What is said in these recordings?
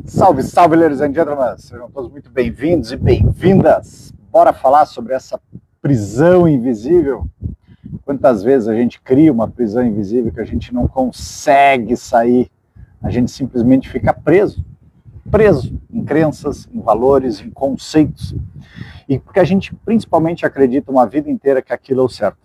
Salve, salve, ladies and gentlemen! Sejam todos muito bem-vindos e bem-vindas! Bora falar sobre essa prisão invisível? Quantas vezes a gente cria uma prisão invisível que a gente não consegue sair? A gente simplesmente fica preso em crenças, em valores, em conceitos. E porque a gente principalmente acredita uma vida inteira que aquilo é o certo.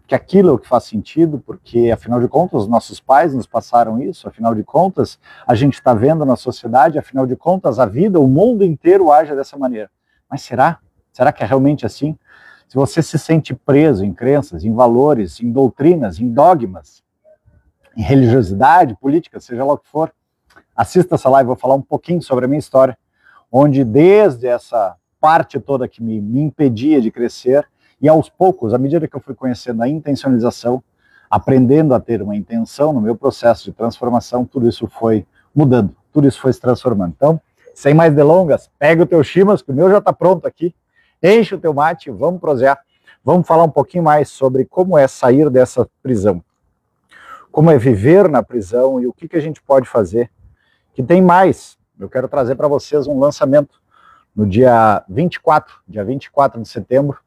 Que aquilo é o que faz sentido, porque, afinal de contas, nossos pais nos passaram isso, afinal de contas, a gente está vendo na sociedade, afinal de contas, a vida, o mundo inteiro age dessa maneira. Mas será? Será que é realmente assim? Se você se sente preso em crenças, em valores, em doutrinas, em dogmas, em religiosidade, política, seja lá o que for, assista essa live, vou falar um pouquinho sobre a minha história, onde desde essa parte toda que me impedia de crescer, e aos poucos, à medida que eu fui conhecendo a intencionalização, aprendendo a ter uma intenção no meu processo de transformação, tudo isso foi mudando, tudo isso foi se transformando. Então, sem mais delongas, pega o teu chimas, que o meu já está pronto aqui, enche o teu mate, vamos prosear, vamos falar um pouquinho mais sobre como é sair dessa prisão, como é viver na prisão e o que a gente pode fazer. Que tem mais, eu quero trazer para vocês um lançamento no dia 24 de setembro,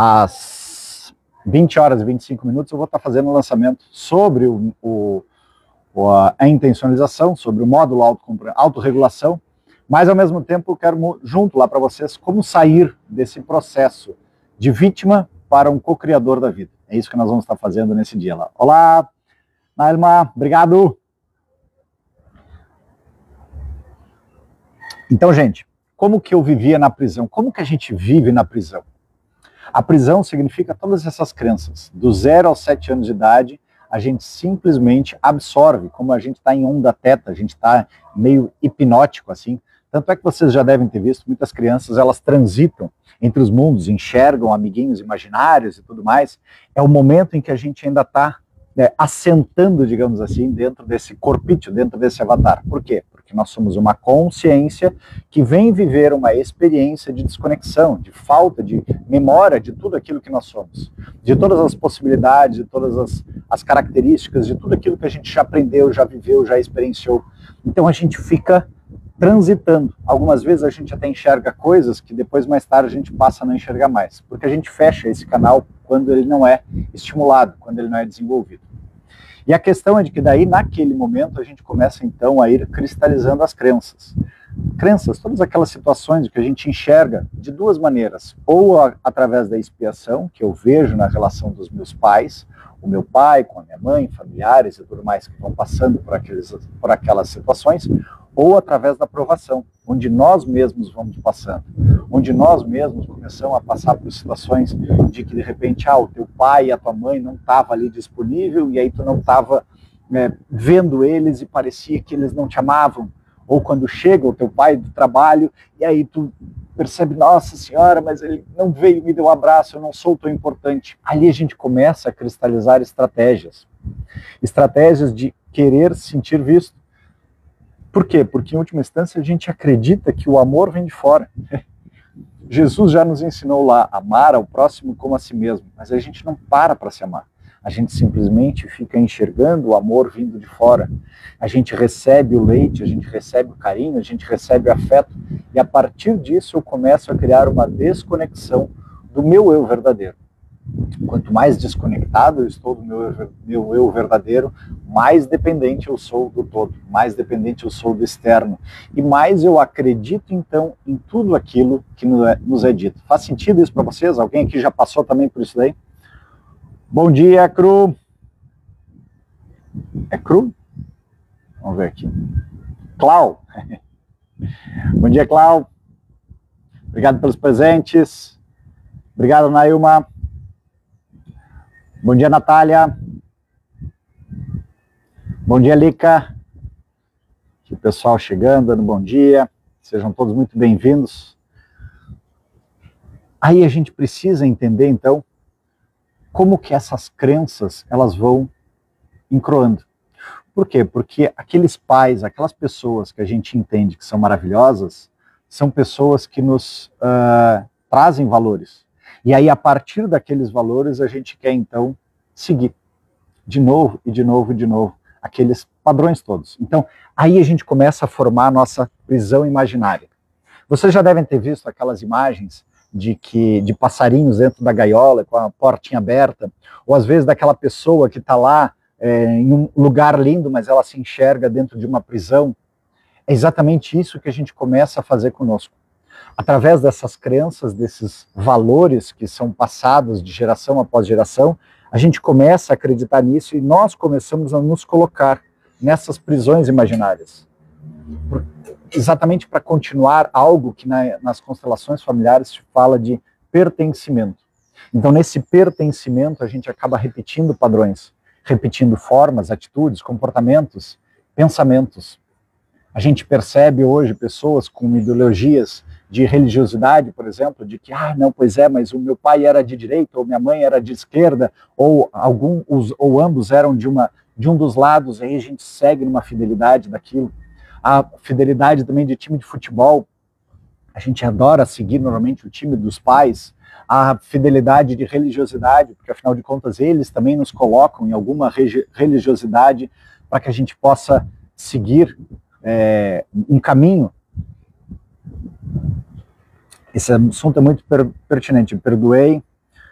às 20 horas e 25 minutos, eu vou estar fazendo um lançamento sobre a intencionalização, sobre o módulo autorregulação, mas ao mesmo tempo eu quero junto lá para vocês como sair desse processo de vítima para um co-criador da vida. É isso que nós vamos estar fazendo nesse dia lá. Olá, Nailma, obrigado! Então, gente, como que eu vivia na prisão? Como que a gente vive na prisão? A prisão significa todas essas crenças. Do 0 aos 7 anos de idade, a gente simplesmente absorve, como a gente está em onda teta, a gente está meio hipnótico assim. Tanto é que vocês já devem ter visto, muitas crianças, elas transitam entre os mundos, enxergam amiguinhos imaginários e tudo mais. É o momento em que a gente ainda está assentando, digamos assim, dentro desse corpício, dentro desse avatar. Por quê? Porque nós somos uma consciência que vem viver uma experiência de desconexão, de falta de memória de tudo aquilo que nós somos, de todas as possibilidades, de todas as características, de tudo aquilo que a gente já aprendeu, já viveu, já experienciou. Então a gente fica transitando. Algumas vezes a gente até enxerga coisas que depois, mais tarde, a gente passa a não enxergar mais, porque a gente fecha esse canal quando ele não é estimulado, quando ele não é desenvolvido. E a questão é de que daí, naquele momento, a gente começa então a ir cristalizando as crenças. Crenças, todas aquelas situações que a gente enxerga de duas maneiras, ou através da expiação, que eu vejo na relação dos meus pais, o meu pai com a minha mãe, familiares e tudo mais que estão passando por aquelas situações, ou através da provação, onde nós mesmos vamos passando, onde nós mesmos começamos a passar por situações de que de repente o teu pai e a tua mãe não estavam ali disponível e aí tu não estava vendo eles e parecia que eles não te amavam, ou quando chega o teu pai do trabalho e aí tu percebe, nossa senhora, mas ele não veio, me deu um abraço, eu não sou tão importante. Ali a gente começa a cristalizar estratégias de querer se sentir visto. Por quê? Porque, em última instância, a gente acredita que o amor vem de fora. Jesus já nos ensinou lá, amar ao próximo como a si mesmo, mas a gente não para se amar. A gente simplesmente fica enxergando o amor vindo de fora. A gente recebe o leite, a gente recebe o carinho, a gente recebe o afeto, e a partir disso eu começo a criar uma desconexão do meu eu verdadeiro. Quanto mais desconectado eu estou do meu eu verdadeiro, mais dependente eu sou do todo, mais dependente eu sou do externo. E mais eu acredito, então, em tudo aquilo que nos é dito. Faz sentido isso para vocês? Alguém aqui já passou também por isso daí? Bom dia, Cru. É Cru? Vamos ver aqui. Clau. Bom dia, Clau. Obrigado pelos presentes. Obrigado, Nailma. Bom dia, Natália. Bom dia, Lica. Aqui o pessoal chegando, dando bom dia. Sejam todos muito bem-vindos. Aí a gente precisa entender, então, como que essas crenças, elas vão encroando. Por quê? Porque aqueles pais, aquelas pessoas que a gente entende que são maravilhosas, são pessoas que nos trazem valores. E aí, a partir daqueles valores, a gente quer, então, seguir de novo, e de novo, e de novo, aqueles padrões todos. Então, aí a gente começa a formar a nossa prisão imaginária. Vocês já devem ter visto aquelas imagens de passarinhos dentro da gaiola, com a portinha aberta, ou às vezes daquela pessoa que está lá em um lugar lindo, mas ela se enxerga dentro de uma prisão. É exatamente isso que a gente começa a fazer conosco. Através dessas crenças, desses valores que são passados de geração após geração, a gente começa a acreditar nisso e nós começamos a nos colocar nessas prisões imaginárias. Exatamente para continuar algo que nas constelações familiares se fala de pertencimento. Então, nesse pertencimento, a gente acaba repetindo padrões, repetindo formas, atitudes, comportamentos, pensamentos. A gente percebe hoje pessoas com ideologias de religiosidade, por exemplo, de que, não, pois é, mas o meu pai era de direita, ou minha mãe era de esquerda, ou ambos eram de um dos lados, aí a gente segue numa fidelidade daquilo. A fidelidade também de time de futebol, a gente adora seguir normalmente o time dos pais. A fidelidade de religiosidade, porque afinal de contas eles também nos colocam em alguma religiosidade para que a gente possa seguir um caminho. Esse assunto é muito pertinente. Perdoei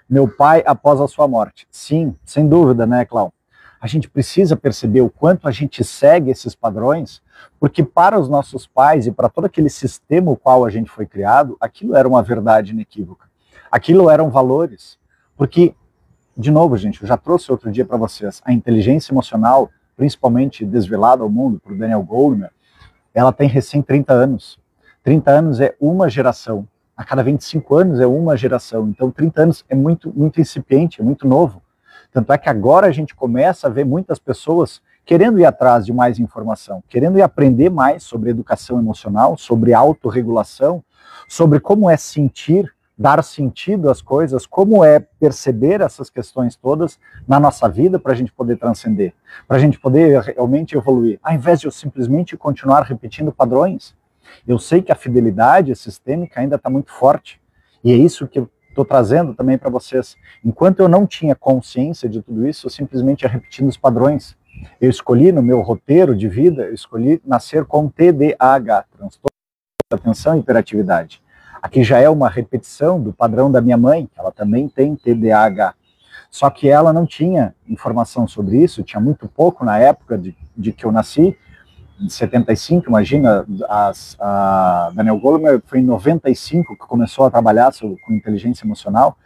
meu pai após a sua morte. Sim, sem dúvida, né, Cláudio? A gente precisa perceber o quanto a gente segue esses padrões, porque para os nossos pais e para todo aquele sistema o qual a gente foi criado, aquilo era uma verdade inequívoca. Aquilo eram valores. Porque, de novo, gente, eu já trouxe outro dia para vocês, a inteligência emocional, principalmente desvelada ao mundo por Daniel Goleman, ela tem recém 30 anos. 30 anos é uma geração. A cada 25 anos é uma geração. Então, 30 anos é muito, muito incipiente, é muito novo. Tanto é que agora a gente começa a ver muitas pessoas querendo ir atrás de mais informação, querendo ir aprender mais sobre educação emocional, sobre autorregulação, sobre como é sentir, dar sentido às coisas, como é perceber essas questões todas na nossa vida para a gente poder transcender, para a gente poder realmente evoluir, ao invés de eu simplesmente continuar repetindo padrões. Eu sei que a fidelidade sistêmica ainda está muito forte, e é isso que eu estou trazendo também para vocês. Enquanto eu não tinha consciência de tudo isso, eu simplesmente ia repetindo os padrões. Eu escolhi no meu roteiro de vida, eu escolhi nascer com TDAH, transtorno de atenção e hiperatividade. Aqui já é uma repetição do padrão da minha mãe, que ela também tem TDAH. Só que ela não tinha informação sobre isso, tinha muito pouco na época de que eu nasci, em 75, imagina, a Daniel Goleman foi em 95 que começou a trabalhar com inteligência emocional.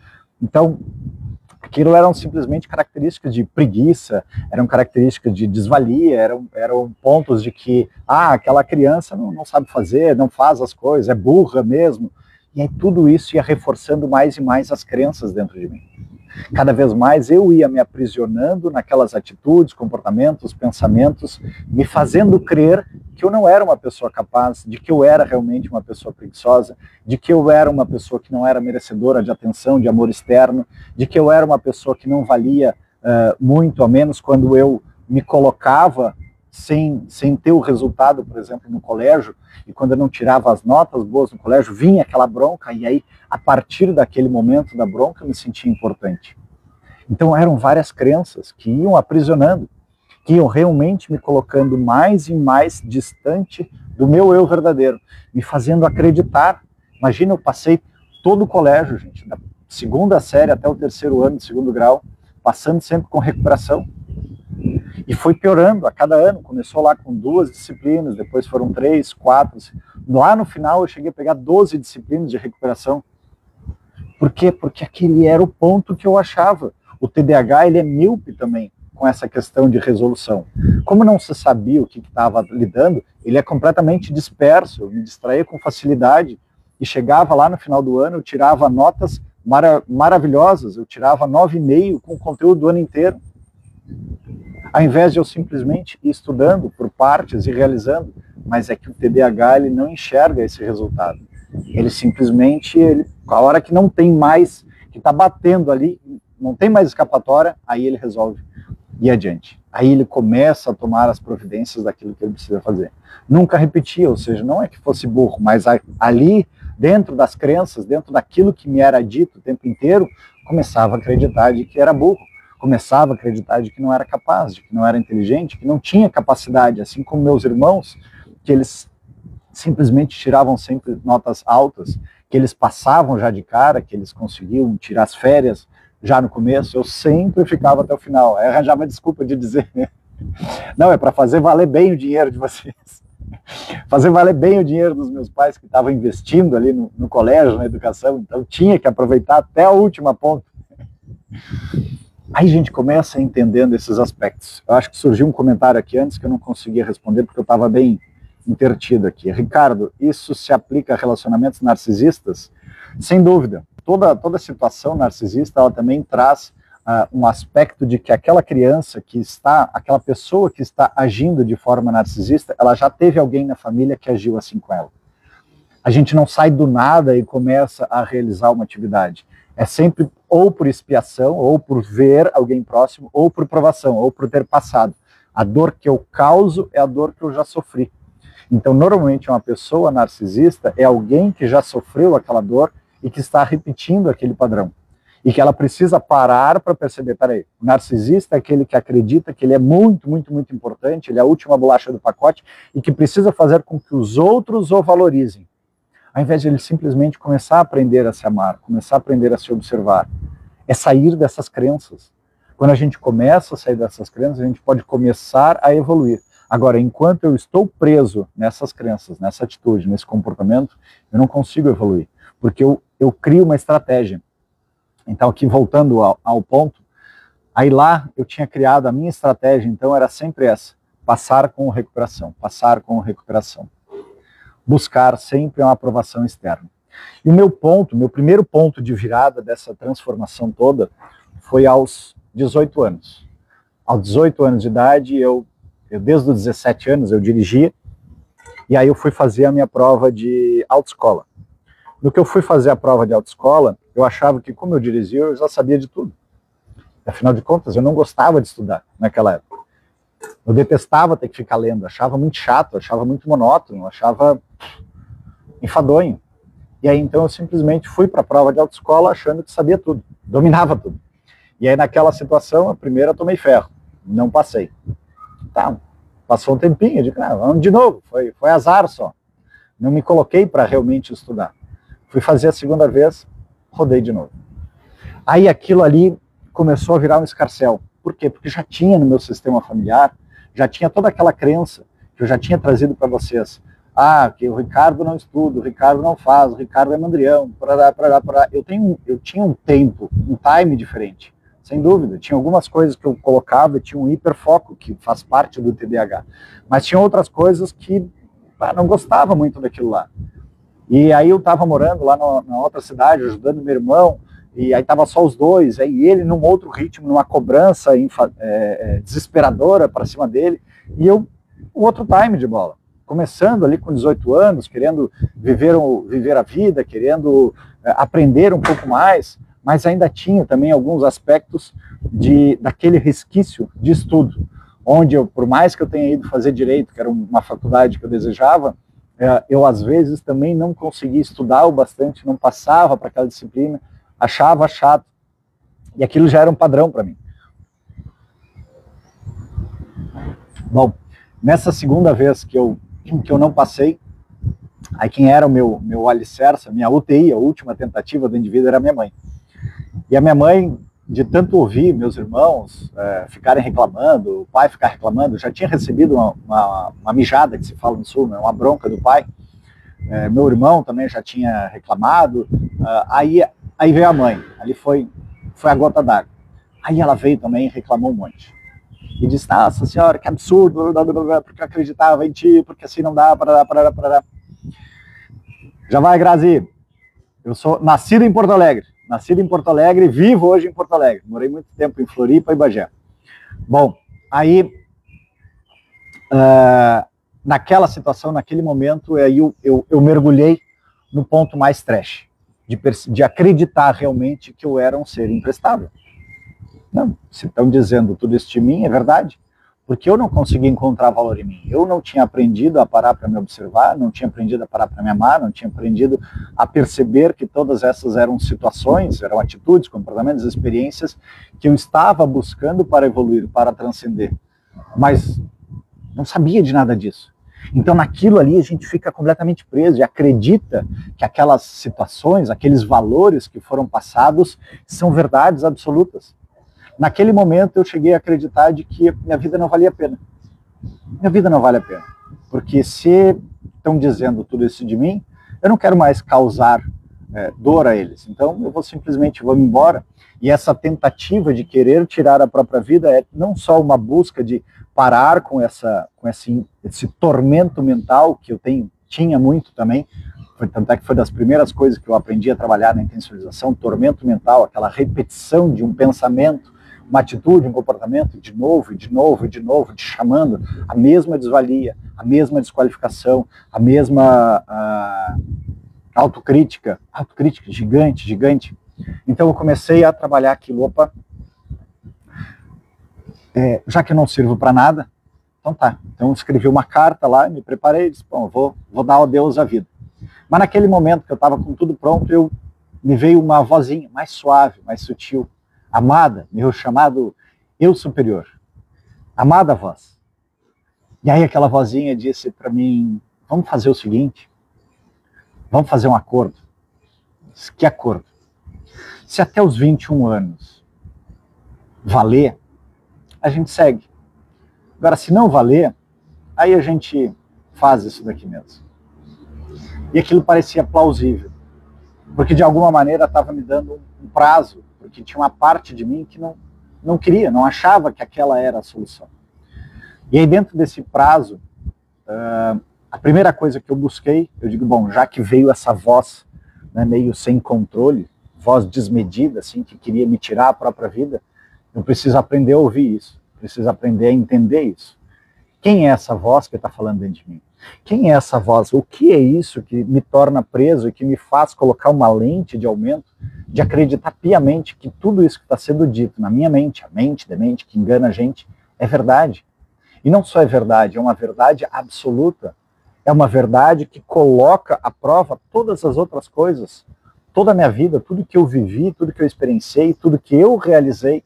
Então, aquilo eram simplesmente características de preguiça, eram características de desvalia, eram pontos de que, aquela criança não sabe fazer, não faz as coisas, é burra mesmo. E aí tudo isso ia reforçando mais e mais as crenças dentro de mim. Cada vez mais eu ia me aprisionando naquelas atitudes, comportamentos, pensamentos, me fazendo crer que eu não era uma pessoa capaz, de que eu era realmente uma pessoa preguiçosa, de que eu era uma pessoa que não era merecedora de atenção, de amor externo, de que eu era uma pessoa que não valia muito, a menos quando eu me colocava sem ter o resultado, por exemplo, no colégio, e quando eu não tirava as notas boas no colégio, vinha aquela bronca, e aí, a partir daquele momento da bronca, eu me sentia importante. Então, eram várias crenças que iam aprisionando, que iam realmente me colocando mais e mais distante do meu eu verdadeiro, me fazendo acreditar. Imagina, eu passei todo o colégio, gente, da segunda série até o terceiro ano de segundo grau, passando sempre com recuperação. E foi piorando a cada ano, começou lá com 2 disciplinas, depois foram 3, 4, lá no final eu cheguei a pegar 12 disciplinas de recuperação. Por quê? Porque aquele era o ponto que eu achava. O TDAH, ele é míope também com essa questão de resolução. Como não se sabia o que estava lidando, ele é completamente disperso, eu me distraía com facilidade, e chegava lá no final do ano, eu tirava notas maravilhosas, eu tirava 9,5 com o conteúdo do ano inteiro. Ao invés de eu simplesmente ir estudando por partes e realizando, mas é que o TDAH ele não enxerga esse resultado. Ele simplesmente, a hora que não tem mais, que está batendo ali, não tem mais escapatória, aí ele resolve ir adiante. Aí ele começa a tomar as providências daquilo que ele precisa fazer. Nunca repetia, ou seja, não é que fosse burro, mas ali, dentro das crenças, dentro daquilo que me era dito o tempo inteiro, começava a acreditar de que era burro. Começava a acreditar de que não era capaz, de que não era inteligente, que não tinha capacidade, assim como meus irmãos, que eles simplesmente tiravam sempre notas altas, que eles passavam já de cara, que eles conseguiam tirar as férias já no começo, eu sempre ficava até o final. Aí arranjava desculpa de dizer, não, é para fazer valer bem o dinheiro de vocês. Fazer valer bem o dinheiro dos meus pais que estavam investindo ali no colégio, na educação, então tinha que aproveitar até a última ponta. Aí a gente começa entendendo esses aspectos. Eu acho que surgiu um comentário aqui antes que eu não conseguia responder porque eu estava bem intertido aqui. Ricardo, isso se aplica a relacionamentos narcisistas? Sem dúvida. Toda situação narcisista, ela também traz um aspecto de que aquela criança que está, aquela pessoa que está agindo de forma narcisista, ela já teve alguém na família que agiu assim com ela. A gente não sai do nada e começa a realizar uma atividade. É sempre ou por expiação, ou por ver alguém próximo, ou por provação, ou por ter passado. A dor que eu causo é a dor que eu já sofri. Então, normalmente, uma pessoa narcisista é alguém que já sofreu aquela dor e que está repetindo aquele padrão. E que ela precisa parar para perceber, peraí, o narcisista é aquele que acredita que ele é muito, muito, muito importante, ele é a última bolacha do pacote e que precisa fazer com que os outros o valorizem. Ao invés de ele simplesmente começar a aprender a se amar, começar a aprender a se observar. É sair dessas crenças. Quando a gente começa a sair dessas crenças, a gente pode começar a evoluir. Agora, enquanto eu estou preso nessas crenças, nessa atitude, nesse comportamento, eu não consigo evoluir. Porque eu crio uma estratégia. Então, aqui voltando ao ponto, aí lá eu tinha criado a minha estratégia, então era sempre essa, passar com recuperação, passar com recuperação. Buscar sempre uma aprovação externa. E o meu primeiro ponto de virada dessa transformação toda foi aos 18 anos. Aos 18 anos de idade, eu desde os 17 anos eu dirigia, e aí eu fui fazer a minha prova de autoescola. No que eu fui fazer a prova de autoescola, eu achava que como eu dirigia, eu já sabia de tudo. Afinal de contas, eu não gostava de estudar naquela época. Eu detestava ter que ficar lendo, achava muito chato, achava muito monótono, achava enfadonho. E aí então eu simplesmente fui para a prova de autoescola achando que sabia tudo, dominava tudo. E aí naquela situação, a primeira eu tomei ferro, não passei. Tá, passou um tempinho, eu digo, vamos de novo, foi azar só. Não me coloquei para realmente estudar. Fui fazer a segunda vez, rodei de novo. Aí aquilo ali começou a virar um escarcéu. Por quê? Porque já tinha no meu sistema familiar, já tinha toda aquela crença que eu já tinha trazido para vocês. Que o Ricardo não estuda, o Ricardo não faz, o Ricardo é mandrião, parará. Eu tinha um tempo, um time diferente, sem dúvida. Tinha algumas coisas que eu colocava, tinha um hiperfoco, que faz parte do TDAH. Mas tinha outras coisas que não gostava muito daquilo lá. E aí eu estava morando lá na outra cidade, ajudando meu irmão, e aí estava só os dois, aí ele num outro ritmo, numa cobrança desesperadora para cima dele, e eu, um outro time de bola. Começando ali com 18 anos, querendo viver a vida, querendo aprender um pouco mais, mas ainda tinha também alguns aspectos daquele resquício de estudo, onde eu, por mais que eu tenha ido fazer direito, que era uma faculdade que eu desejava, eu às vezes também não conseguia estudar o bastante, não passava para aquela disciplina, achava chato, e aquilo já era um padrão para mim. Bom, nessa segunda vez que eu não passei, aí quem era o meu alicerce, a minha UTI, a última tentativa do indivíduo, era a minha mãe. E a minha mãe, de tanto ouvir meus irmãos ficarem reclamando, o pai ficar reclamando, já tinha recebido uma mijada, que se fala no sul, uma bronca do pai. Meu irmão também já tinha reclamado. Aí veio a mãe, ali foi a gota d'água. Aí ela veio também e reclamou um monte. E disse, nossa senhora, que absurdo, porque eu acreditava em ti, porque assim não dá, parará. Já vai, Grazi. Eu sou nascido em Porto Alegre, vivo hoje em Porto Alegre. Morei muito tempo em Floripa e Bagé. Bom, aí, naquela situação, naquele momento, aí eu mergulhei no ponto mais trash, de acreditar realmente que eu era um ser imprestável. Não, se estão dizendo tudo isso de mim, é verdade. Porque eu não conseguia encontrar valor em mim. Eu não tinha aprendido a parar para me observar, não tinha aprendido a parar para me amar, não tinha aprendido a perceber que todas essas eram situações, eram atitudes, comportamentos, experiências que eu estava buscando para evoluir, para transcender. Mas não sabia de nada disso. Então naquilo ali a gente fica completamente preso e acredita que aquelas situações, aqueles valores que foram passados são verdades absolutas. Naquele momento eu cheguei a acreditar de que minha vida não valia a pena. Minha vida não vale a pena. Porque se estão dizendo tudo isso de mim, eu não quero mais causar dor a eles. Então eu vou simplesmente me embora. E essa tentativa de querer tirar a própria vida é não só uma busca de parar com esse tormento mental que eu tinha muito também, tanto é que foi das primeiras coisas que eu aprendi a trabalhar na intencionalização, tormento mental, aquela repetição de um pensamento, uma atitude, um comportamento, de novo, de novo, de novo, te chamando a mesma desvalia, a mesma desqualificação, a mesma autocrítica gigante, gigante. Então eu comecei a trabalhar aquilo, já que eu não sirvo para nada, então tá. Então eu escrevi uma carta lá, me preparei, disse, bom, vou dar adeus à vida. Mas naquele momento que eu estava com tudo pronto, me veio uma vozinha mais suave, mais sutil, amada, meu chamado eu superior, amada voz. E aí aquela vozinha disse para mim, vamos fazer o seguinte, vamos fazer um acordo. Que acordo? Se até os 21 anos valer, a gente segue. Agora, se não valer, aí a gente faz isso daqui mesmo. E aquilo parecia plausível, porque de alguma maneira estava me dando um prazo, porque tinha uma parte de mim que não queria, não achava que aquela era a solução. E aí dentro desse prazo, a primeira coisa que eu busquei, eu digo, bom, já que veio essa voz, né, meio sem controle, voz desmedida, assim, que queria me tirar a própria vida, eu preciso aprender a ouvir isso, preciso aprender a entender isso. Quem é essa voz que está falando dentro de mim? Quem é essa voz? O que é isso que me torna preso e que me faz colocar uma lente de aumento, de acreditar piamente que tudo isso que está sendo dito na minha mente, a mente da mente que engana a gente, é verdade. E não só é verdade, é uma verdade absoluta. É uma verdade que coloca à prova todas as outras coisas. Toda a minha vida, tudo que eu vivi, tudo que eu experienciei, tudo que eu realizei,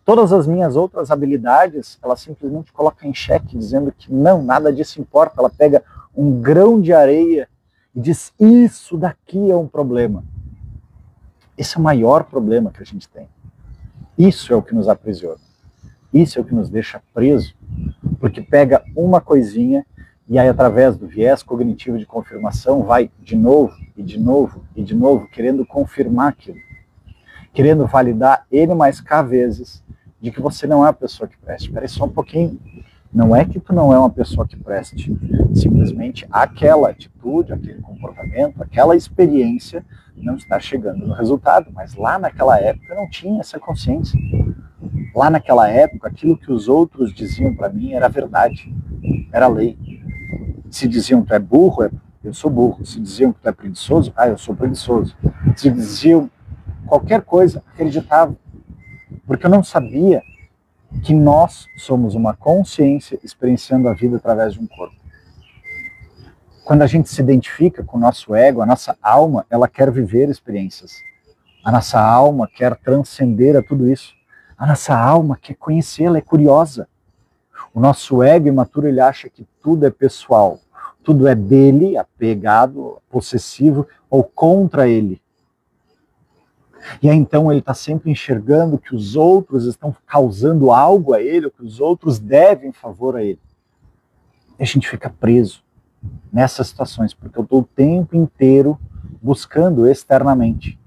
todas as minhas outras habilidades, ela simplesmente coloca em xeque, dizendo que não, nada disso importa. Ela pega um grão de areia e diz, isso daqui é um problema. Esse é o maior problema que a gente tem. Isso é o que nos aprisiona. Isso é o que nos deixa preso, porque pega uma coisinha e aí através do viés cognitivo de confirmação vai de novo, e de novo, e de novo, querendo confirmar aquilo. Querendo validar N mais K vezes de que você não é uma pessoa que preste. Espera aí só um pouquinho. Não é que tu não é uma pessoa que preste. Simplesmente aquela atitude, aquele comportamento, aquela experiência não está chegando no resultado. Mas lá naquela época eu não tinha essa consciência. Lá naquela época, aquilo que os outros diziam para mim era verdade, era lei. Se diziam que tu é burro, eu sou burro. Se diziam que tu é preguiçoso, eu sou preguiçoso. Se diziam qualquer coisa, acreditava. Porque eu não sabia que nós somos uma consciência experienciando a vida através de um corpo. Quando a gente se identifica com o nosso ego, a nossa alma, ela quer viver experiências. A nossa alma quer transcender a tudo isso. A nossa alma quer conhecer, ela é curiosa. O nosso ego imaturo, ele acha que tudo é pessoal. Tudo é dele, apegado, possessivo ou contra ele. E aí então ele está sempre enxergando que os outros estão causando algo a ele, ou que os outros devem favor a ele. E a gente fica preso nessas situações, porque eu estou o tempo inteiro buscando externamente.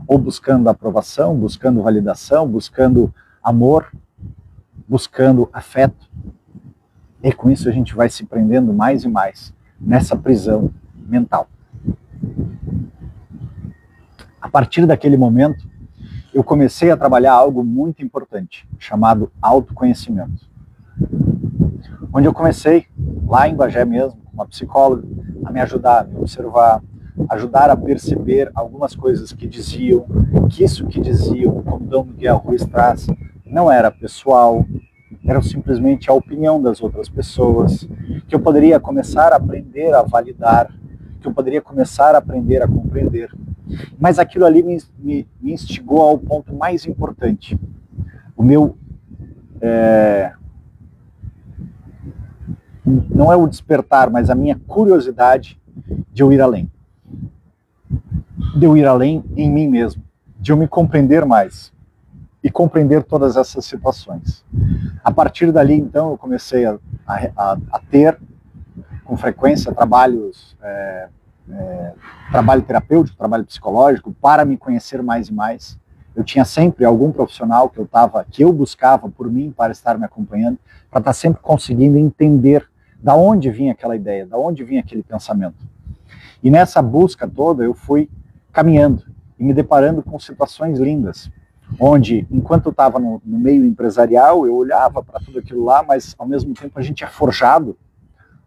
Ou buscando aprovação, buscando validação, buscando amor, buscando afeto. E com isso a gente vai se prendendo mais e mais nessa prisão mental. A partir daquele momento, eu comecei a trabalhar algo muito importante, chamado autoconhecimento. Onde eu comecei, lá em Bagé mesmo, com uma psicóloga, a me ajudar, a me observar, ajudar a perceber algumas coisas que diziam, que isso que diziam, como Dom Miguel Ruiz traz, não era pessoal, era simplesmente a opinião das outras pessoas, que eu poderia começar a aprender a validar, que eu poderia começar a aprender a compreender. Mas aquilo ali me instigou ao ponto mais importante. não é o despertar, mas a minha curiosidade de eu ir além. De eu ir além em mim mesmo, de eu me compreender mais e compreender todas essas situações. A partir dali, então, eu comecei a ter, com frequência, trabalho terapêutico, trabalho psicológico, para me conhecer mais e mais. Eu tinha sempre algum profissional que eu buscava por mim para estar me acompanhando, para estar sempre conseguindo entender da onde vinha aquela ideia, da onde vinha aquele pensamento. E nessa busca toda eu fui caminhando e me deparando com situações lindas, onde, enquanto eu estava no meio empresarial, eu olhava para tudo aquilo lá, mas ao mesmo tempo a gente é forjado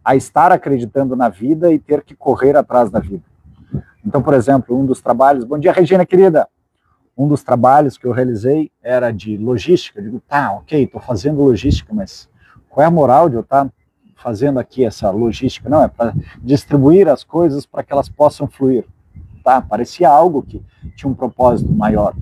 a estar acreditando na vida e ter que correr atrás da vida. Então, por exemplo, um dos trabalhos... Bom dia, Regina, querida! Um dos trabalhos que eu realizei era de logística. Eu digo, tá, ok, estou fazendo logística, mas qual é a moral de eu estar fazendo aqui essa logística? Não, é para distribuir as coisas para que elas possam fluir. Tá? Parecia algo que tinha um propósito maior.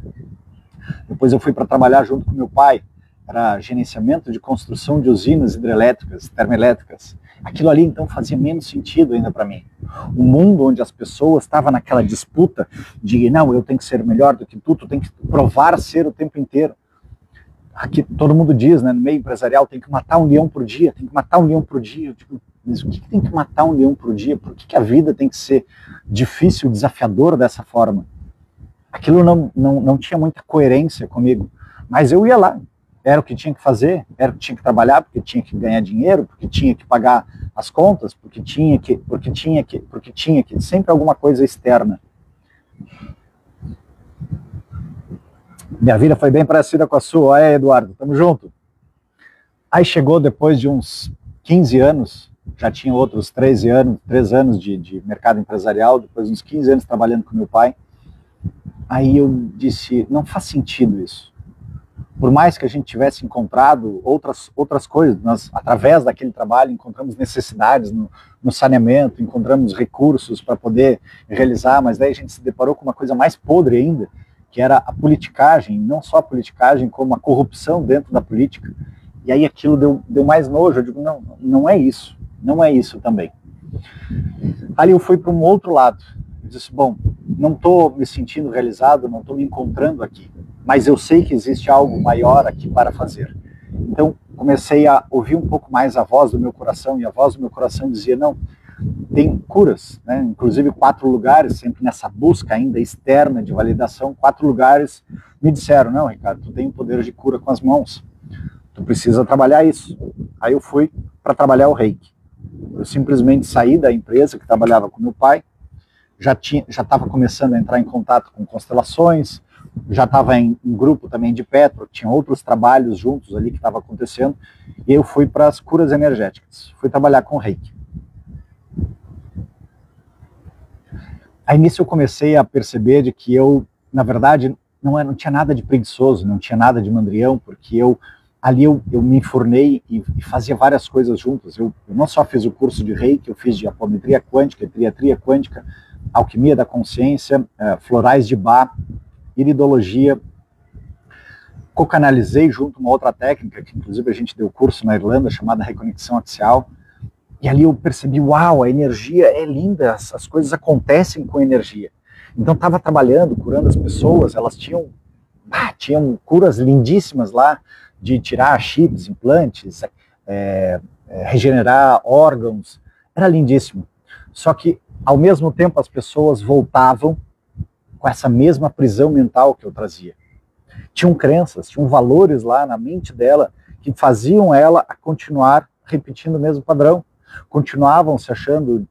Depois eu fui para trabalhar junto com meu pai, era gerenciamento de construção de usinas hidrelétricas, termoelétricas. Aquilo ali então fazia menos sentido ainda para mim. Um mundo onde as pessoas estavam naquela disputa de não, eu tenho que ser melhor do que tu tem que provar ser o tempo inteiro. Aqui todo mundo diz, né, no meio empresarial, tem que matar um leão por dia, tem que matar um leão por dia. Eu digo, mas o que tem que matar um leão por dia? Por que a vida tem que ser difícil, desafiadora dessa forma? Aquilo não tinha muita coerência comigo, mas eu ia lá. Era o que tinha que fazer, era o que tinha que trabalhar, porque tinha que ganhar dinheiro, porque tinha que pagar as contas, porque tinha que, sempre alguma coisa externa. Minha vida foi bem parecida com a sua, olha aí, Eduardo, tamo junto. Aí chegou depois de uns 15 anos, já tinha outros 3 anos de mercado empresarial, depois de uns 15 anos trabalhando com meu pai. Aí eu disse, não faz sentido isso. Por mais que a gente tivesse encontrado outras coisas, nós, através daquele trabalho, encontramos necessidades no saneamento, encontramos recursos para poder realizar, mas daí a gente se deparou com uma coisa mais podre ainda, que era a politicagem, não só a politicagem, como a corrupção dentro da política. E aí aquilo deu mais nojo, eu digo, não é isso também. Ali eu fui para um outro lado, eu disse, bom, não estou me sentindo realizado, não estou me encontrando aqui, mas eu sei que existe algo maior aqui para fazer. Então comecei a ouvir um pouco mais a voz do meu coração, e a voz do meu coração dizia, não, tem curas, né? Inclusive 4 lugares, sempre nessa busca ainda externa de validação, 4 lugares me disseram, não, Ricardo, tu tem o poder de cura com as mãos, tu precisa trabalhar isso. Aí eu fui para trabalhar o Reiki. Eu simplesmente saí da empresa que trabalhava com meu pai, já estava começando a entrar em contato com constelações, já estava em grupo também de Petro, tinha outros trabalhos juntos ali que estavam acontecendo, e eu fui para as curas energéticas, fui trabalhar com Reiki. Aí nisso eu comecei a perceber de que eu, na verdade, não tinha nada de preguiçoso, não tinha nada de mandrião, porque ali eu me enfornei e fazia várias coisas juntas. Eu não só fiz o curso de Reiki, eu fiz de apometria quântica, triatria quântica, alquimia da consciência, florais de Bach, iridologia, cocanalizei junto uma outra técnica, que inclusive a gente deu curso na Irlanda, chamada reconexão axial, e ali eu percebi, uau, a energia é linda, as coisas acontecem com energia. Então estava trabalhando, curando as pessoas, elas tinham curas lindíssimas lá, de tirar chips, implantes, regenerar órgãos, era lindíssimo. Só que, ao mesmo tempo, as pessoas voltavam com essa mesma prisão mental que eu trazia. Tinham crenças, tinham valores lá na mente dela que faziam ela a continuar repetindo o mesmo padrão. Continuavam se achando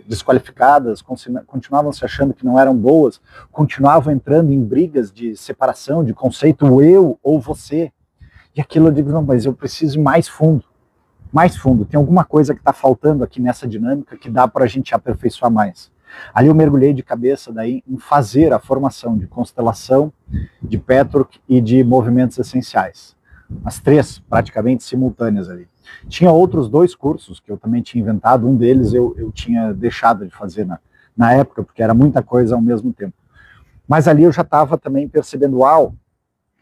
desqualificadas, continuavam se achando que não eram boas, continuavam entrando em brigas de separação, de conceito eu ou você. E aquilo eu digo, não, mas eu preciso ir mais fundo, tem alguma coisa que está faltando aqui nessa dinâmica que dá para a gente aperfeiçoar mais. Ali eu mergulhei de cabeça daí em fazer a formação de constelação, de Petro e de movimentos essenciais. As 3 praticamente simultâneas ali. Tinha outros 2 cursos que eu também tinha inventado, um deles eu tinha deixado de fazer na época, porque era muita coisa ao mesmo tempo. Mas ali eu já estava também percebendo, uau,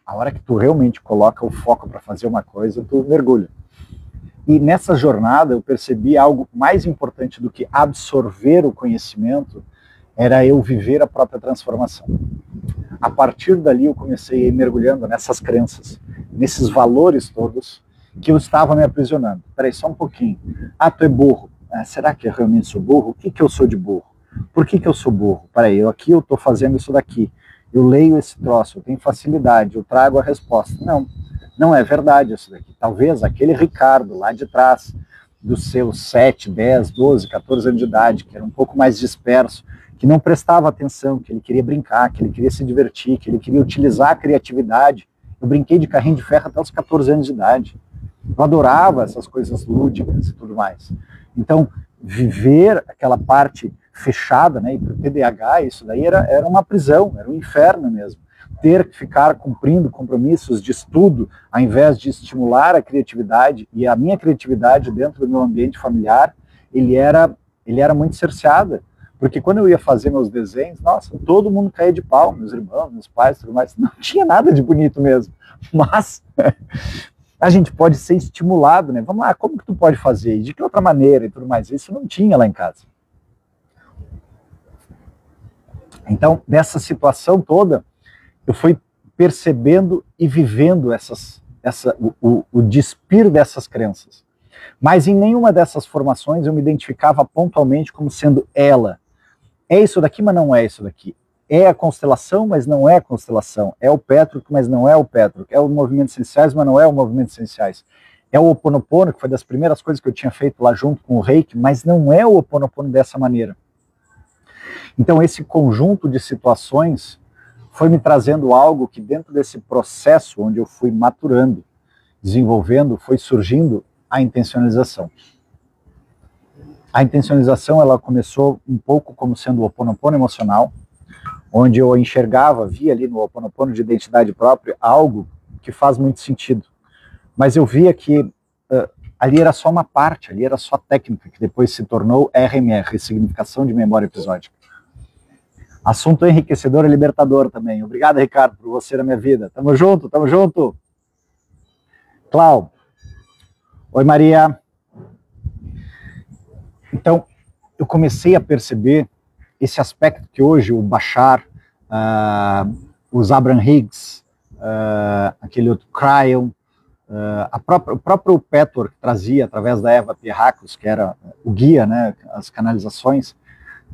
a hora que tu realmente coloca o foco para fazer uma coisa, tu mergulha. E nessa jornada eu percebi algo mais importante do que absorver o conhecimento, era eu viver a própria transformação. A partir dali eu comecei a ir mergulhando nessas crenças, nesses valores todos que eu estava me aprisionando. Peraí, só um pouquinho. Ah, tu é burro. Ah, será que eu realmente sou burro? O que que eu sou de burro? Por que que eu sou burro? Peraí, aqui eu estou fazendo isso daqui. Eu leio esse troço, eu tenho facilidade, eu trago a resposta. Não, não é verdade isso daqui. Talvez aquele Ricardo lá de trás, dos seus 7, 10, 12, 14 anos de idade, que era um pouco mais disperso, que não prestava atenção, que ele queria brincar, que ele queria se divertir, que ele queria utilizar a criatividade. Eu brinquei de carrinho de ferro até os 14 anos de idade. Eu adorava essas coisas lúdicas e tudo mais. Então, viver aquela parte fechada, né, e para o TDAH isso daí era uma prisão, era um inferno mesmo. Ter que ficar cumprindo compromissos de estudo, ao invés de estimular a criatividade, e a minha criatividade dentro do meu ambiente familiar, ele era muito cerceada. Porque quando eu ia fazer meus desenhos, nossa, todo mundo caía de pau, meus irmãos, meus pais, tudo mais. Não tinha nada de bonito mesmo. Mas a gente pode ser estimulado, né? Vamos lá, como que tu pode fazer? E de que outra maneira e tudo mais? Isso não tinha lá em casa. Então, dessa situação toda, eu fui percebendo e vivendo o despir dessas crenças. Mas em nenhuma dessas formações eu me identificava pontualmente como sendo ela. É isso daqui, mas não é isso daqui. É a constelação, mas não é a constelação. É o Pétrico, mas não é o Pétrico. É o movimentos essenciais, mas não é o movimentos essenciais. É o Ho Oponopono, que foi das primeiras coisas que eu tinha feito lá junto com o Reiki, mas não é o Ho Oponopono dessa maneira. Então esse conjunto de situações foi me trazendo algo que dentro desse processo onde eu fui maturando, desenvolvendo, foi surgindo a intencionalização. A intencionalização ela começou um pouco como sendo o Ho Oponopono emocional, onde eu enxergava, via ali no Ho Oponopono de identidade própria algo que faz muito sentido. Mas eu via que ali era só uma parte, ali era só técnica, que depois se tornou RMR, Ressignificação de Memória Episódica. Assunto enriquecedor e libertador também. Obrigado, Ricardo, por você na minha vida. Tamo junto, tamo junto. Clau. Oi, Maria. Então, eu comecei a perceber esse aspecto que hoje o Bashar, os Abraham Hicks, aquele outro Cryon, o próprio Petor que trazia através da Eva Pierrakos, que era o guia, né, as canalizações,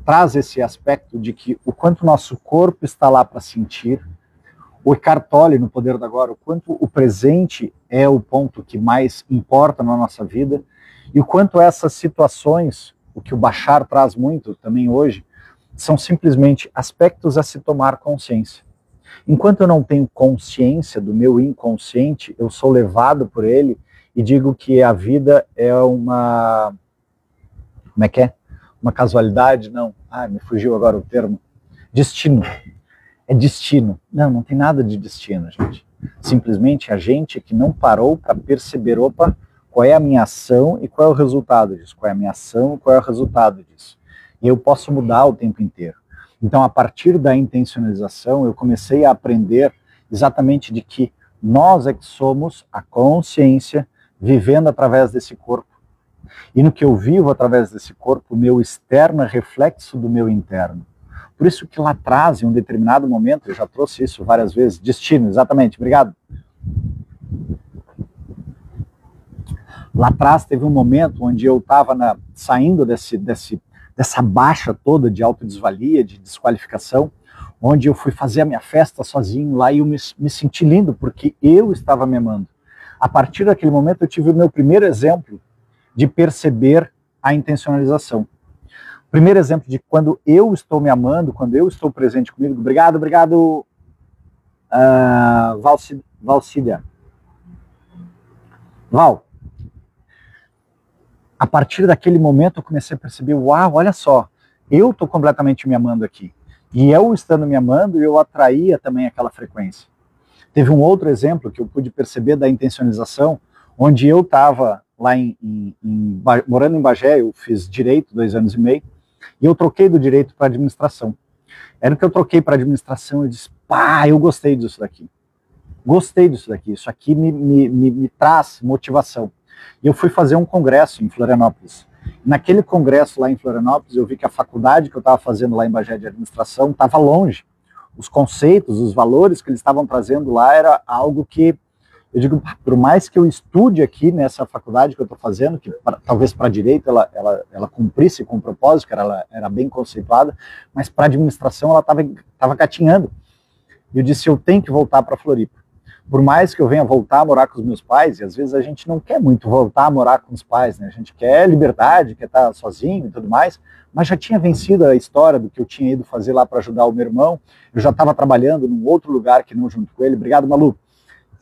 traz esse aspecto de que o quanto o nosso corpo está lá para sentir, o Eckhart Tolle, no Poder do Agora, o quanto o presente é o ponto que mais importa na nossa vida, e o quanto essas situações, o que o Bashar traz muito também hoje, são simplesmente aspectos a se tomar consciência. Enquanto eu não tenho consciência do meu inconsciente, eu sou levado por ele e digo que a vida é uma... Como é que é? Uma casualidade? Não. Me fugiu agora o termo. Destino. É destino. Não, não tem nada de destino, gente. Simplesmente a gente que não parou para perceber, opa, qual é a minha ação e qual é o resultado disso? Qual é a minha ação e qual é o resultado disso? E eu posso mudar o tempo inteiro. Então, a partir da intencionalização, eu comecei a aprender exatamente de que nós é que somos a consciência vivendo através desse corpo. E no que eu vivo através desse corpo, o meu externo é reflexo do meu interno. Por isso que lá atrás, em um determinado momento, eu já trouxe isso várias vezes, destino, exatamente, obrigado. Lá atrás teve um momento onde eu estava saindo dessa baixa toda de autodesvalia, de desqualificação, onde eu fui fazer a minha festa sozinho lá e eu me senti lindo, porque eu estava me amando. A partir daquele momento eu tive o meu primeiro exemplo de perceber a intencionalização. Primeiro exemplo de quando eu estou me amando, quando eu estou presente comigo. Obrigado, Valcídia. Val, a partir daquele momento eu comecei a perceber, uau, olha só, eu estou completamente me amando aqui. E eu estando me amando, eu atraía também aquela frequência. Teve um outro exemplo que eu pude perceber da intencionalização, onde eu estava lá morando em Bagé, eu fiz direito 2 anos e meio, e eu troquei do direito para administração. Era o que eu troquei para administração, eu disse, eu gostei disso daqui. Gostei disso daqui, isso aqui me traz motivação. E eu fui fazer um congresso em Florianópolis. Naquele congresso lá em Florianópolis, eu vi que a faculdade que eu estava fazendo lá em Bagé de administração estava longe. Os conceitos, os valores que eles estavam trazendo lá era algo que, eu digo, por mais que eu estude aqui nessa faculdade que eu estou fazendo, que talvez para direito ela cumprisse com o propósito, que ela era bem conceituada, mas para administração ela estava gatinhando. E eu disse, eu tenho que voltar para Floripa. Por mais que eu venha voltar a morar com os meus pais, e às vezes a gente não quer muito voltar a morar com os pais, né? A gente quer liberdade, quer estar sozinho e tudo mais, mas já tinha vencido a história do que eu tinha ido fazer lá para ajudar o meu irmão, eu já estava trabalhando num outro lugar que não junto com ele, obrigado, Malu.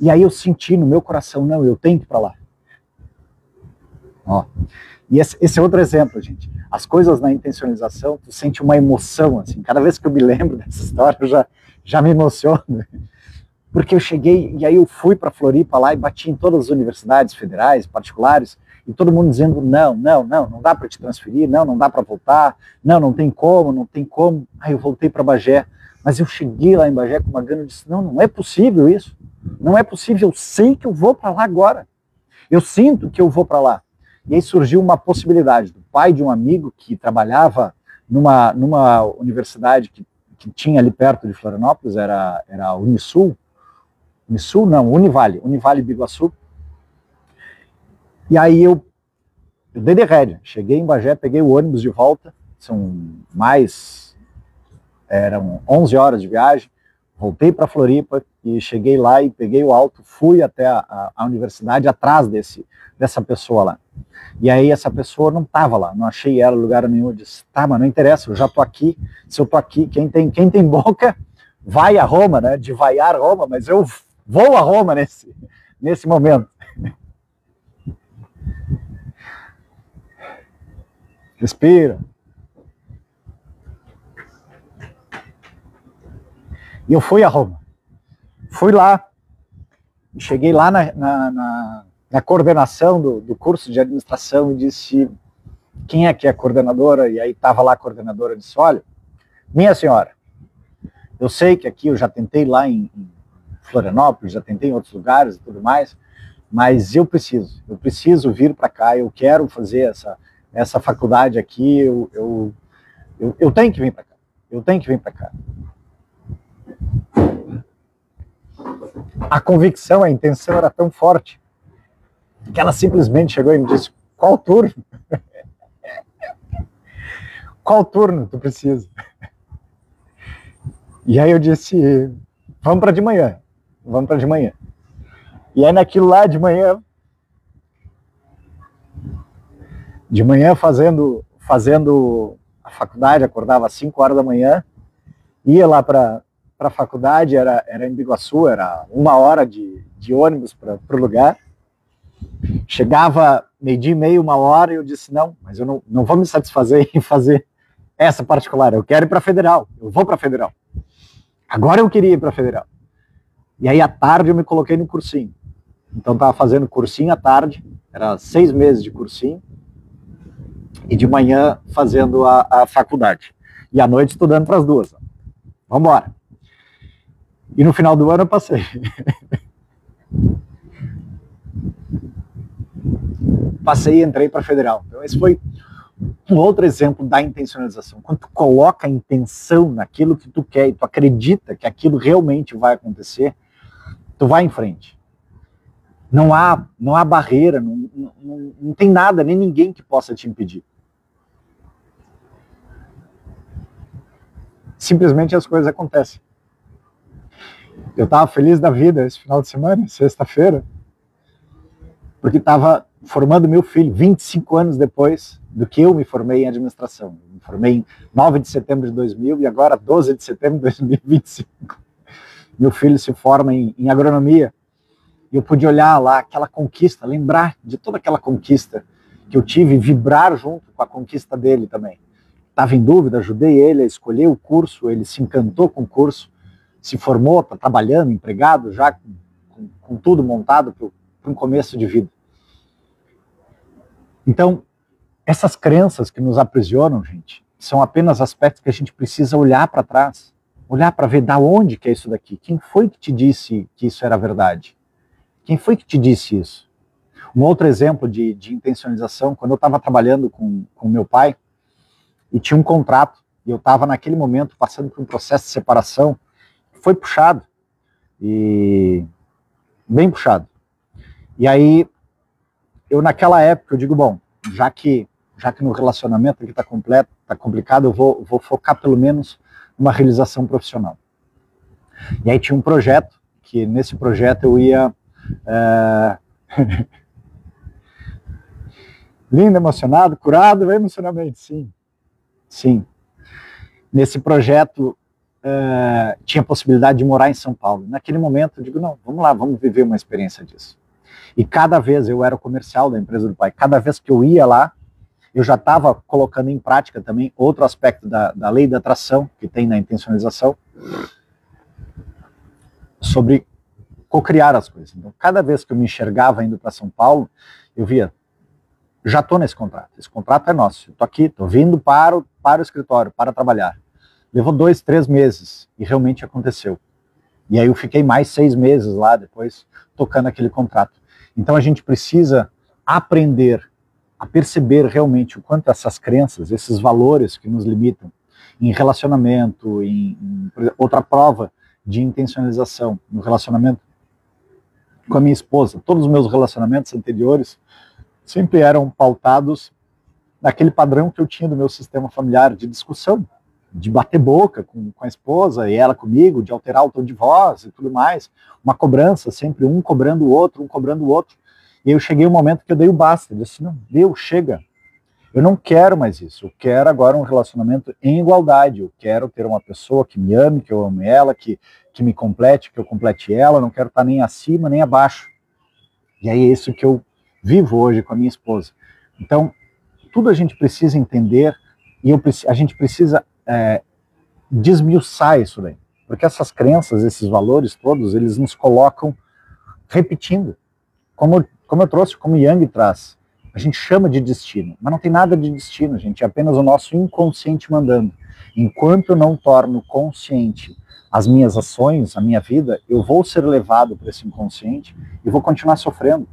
E aí eu senti no meu coração, não, eu tenho que ir para lá. Ó. E esse é outro exemplo, gente. As coisas na intencionalização, tu sente uma emoção, assim, cada vez que eu me lembro dessa história, eu já me emociono. Porque eu cheguei, e aí eu fui para Floripa lá e bati em todas as universidades federais, particulares, e todo mundo dizendo, não dá para te transferir, não dá para voltar, não tem como. Aí eu voltei para Bagé, mas eu cheguei lá em Bagé com uma gana e disse, não é possível isso, não é possível, eu sei que eu vou para lá agora, eu sinto que eu vou para lá. E aí surgiu uma possibilidade do pai de um amigo que trabalhava numa universidade que tinha ali perto de Florianópolis, era a Univale Biguaçu. E aí eu dei de rédea, cheguei em Bagé, peguei o ônibus de volta, eram 11 horas de viagem, voltei para Floripa e cheguei lá e peguei o auto, fui até a universidade atrás dessa pessoa lá. E aí essa pessoa não estava lá, não achei ela em lugar nenhum, eu disse, tá, mas não interessa, eu já tô aqui, se eu tô aqui, quem tem boca vai a Roma, né, de vaiar Roma, mas eu vou a Roma nesse momento. Respira. E eu fui a Roma. Fui lá. Cheguei lá na coordenação do curso de administração e disse, quem é que é a coordenadora? E aí estava lá a coordenadora e disse, olha, minha senhora, eu sei que aqui eu já tentei lá em Florianópolis, já tentei em outros lugares e tudo mais, mas eu preciso vir para cá, eu quero fazer essa faculdade aqui, eu tenho que vir para cá, eu tenho que vir para cá. A convicção, a intenção era tão forte que ela simplesmente chegou e me disse, qual turno? Qual turno tu precisa? E aí eu disse, vamos para de manhã. E aí naquilo lá de manhã fazendo a faculdade, acordava às 5 horas da manhã, ia lá para a faculdade, era em Biguaçu, era 1 hora de ônibus para o lugar. Chegava 12:30, 1 hora, e eu disse, não, mas eu não vou me satisfazer em fazer essa particular, eu quero ir para a Federal, eu vou para a Federal. Agora eu queria ir para a Federal. E aí à tarde eu me coloquei no cursinho. Então estava fazendo cursinho à tarde, era 6 meses de cursinho, e de manhã fazendo a faculdade. E à noite estudando para as duas. Vamos embora. E no final do ano eu passei. Passei e entrei para a Federal. Então esse foi um outro exemplo da intencionalização. Quando tu coloca a intenção naquilo que tu quer e tu acredita que aquilo realmente vai acontecer, tu vai em frente. Não há barreira, não tem nada, nem ninguém que possa te impedir. Simplesmente as coisas acontecem. Eu estava feliz da vida esse final de semana, sexta-feira, porque estava formando meu filho 25 anos depois do que eu me formei em administração. Eu me formei em 9 de setembro de 2000 e agora 12 de setembro de 2025. Meu filho se forma em agronomia. E eu pude olhar lá aquela conquista, lembrar de toda aquela conquista que eu tive, vibrar junto com a conquista dele também. Estava em dúvida, ajudei ele a escolher o curso, ele se encantou com o curso, se formou, está trabalhando, empregado, já com tudo montado para um começo de vida. Então, essas crenças que nos aprisionam, gente, são apenas aspectos que a gente precisa olhar para trás, olhar para ver da onde que é isso daqui. Quem foi que te disse que isso era verdade? Quem foi que te disse isso? Um outro exemplo de intencionalização, quando eu estava trabalhando com meu pai, e tinha um contrato, e eu estava naquele momento passando por um processo de separação, foi puxado, e bem puxado. E aí, eu naquela época, eu digo, bom, já que no relacionamento aqui está completo, está complicado, eu vou focar pelo menos numa realização profissional. E aí tinha um projeto, que nesse projeto eu ia... lindo, emocionado, curado emocionalmente, sim. Sim. Nesse projeto tinha a possibilidade de morar em São Paulo. Naquele momento eu digo, não, vamos lá, vamos viver uma experiência disso. E cada vez, eu era o comercial da empresa do pai, cada vez que eu ia lá, eu já estava colocando em prática também outro aspecto da lei da atração, que tem na intencionalização, sobre cocriar as coisas. Então, cada vez que eu me enxergava indo para São Paulo, eu via, já estou nesse contrato, esse contrato é nosso, estou aqui, estou vindo para o escritório, para trabalhar. Levou 2, 3 meses, e realmente aconteceu. E aí eu fiquei mais 6 meses lá depois, tocando aquele contrato. Então a gente precisa aprender a perceber realmente o quanto essas crenças, esses valores que nos limitam, em relacionamento, outra prova de intencionalização, no relacionamento com a minha esposa. Todos os meus relacionamentos anteriores sempre eram pautados naquele padrão que eu tinha do meu sistema familiar de discussão, de bater boca com a esposa e ela comigo, de alterar o tom de voz e tudo mais, uma cobrança, sempre um cobrando o outro, um cobrando o outro. E eu cheguei um momento que eu dei o basta, eu disse, não, deu, chega. Eu não quero mais isso, eu quero agora um relacionamento em igualdade, eu quero ter uma pessoa que me ame, que eu ame ela, que me complete, que eu complete ela, eu não quero estar nem acima, nem abaixo. E aí é isso que eu vivo hoje com a minha esposa. Então, tudo a gente precisa entender e a gente precisa desmiuçar isso daí. Porque essas crenças, esses valores todos, eles nos colocam repetindo. Como eu trouxe, como Yang traz, a gente chama de destino, mas não tem nada de destino, gente, é apenas o nosso inconsciente mandando. Enquanto eu não torno consciente as minhas ações, a minha vida, eu vou ser levado para esse inconsciente e vou continuar sofrendo.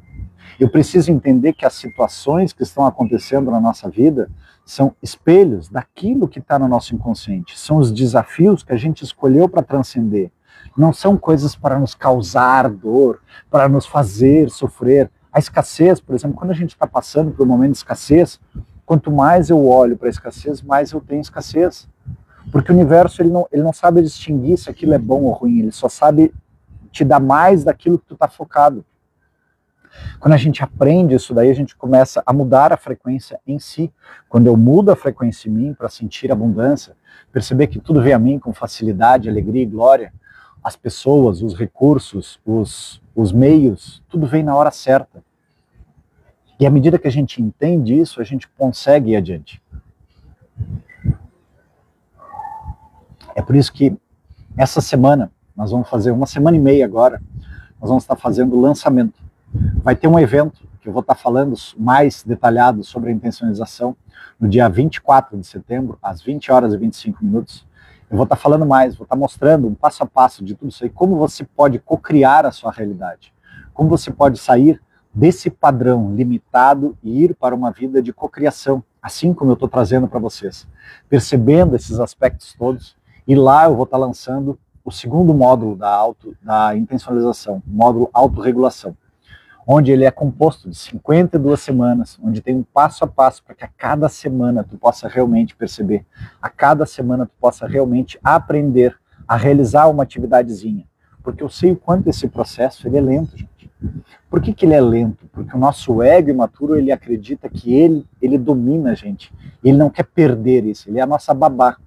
Eu preciso entender que as situações que estão acontecendo na nossa vida são espelhos daquilo que está no nosso inconsciente, são os desafios que a gente escolheu para transcender. Não são coisas para nos causar dor, para nos fazer sofrer. A escassez, por exemplo, quando a gente está passando por um momento de escassez, quanto mais eu olho para a escassez, mais eu tenho escassez. Porque o universo ele não sabe distinguir se aquilo é bom ou ruim, ele só sabe te dar mais daquilo que tu está focado. Quando a gente aprende isso daí, a gente começa a mudar a frequência em si. Quando eu mudo a frequência em mim para sentir abundância, perceber que tudo vem a mim com facilidade, alegria e glória, as pessoas, os recursos, os meios, tudo vem na hora certa. E à medida que a gente entende isso, a gente consegue ir adiante. É por isso que essa semana, nós vamos fazer 1 semana e meia agora, nós vamos estar fazendo o lançamento. Vai ter um evento que eu vou estar falando mais detalhado sobre a intencionalização no dia 24 de setembro, às 20 horas e 25 minutos. Eu vou estar falando mais, vou estar mostrando um passo a passo de tudo isso aí, como você pode cocriar a sua realidade, como você pode sair desse padrão limitado e ir para uma vida de cocriação, assim como eu estou trazendo para vocês, percebendo esses aspectos todos, e lá eu vou estar lançando o segundo módulo da intencionalização, o módulo autorregulação, onde ele é composto de 52 semanas, onde tem um passo a passo para que a cada semana tu possa realmente perceber, a cada semana tu possa realmente aprender a realizar uma atividadezinha. Porque eu sei o quanto esse processo ele é lento, gente. Por que ele é lento? Porque o nosso ego imaturo, ele acredita que ele domina a gente. Ele não quer perder isso, ele é a nossa babá.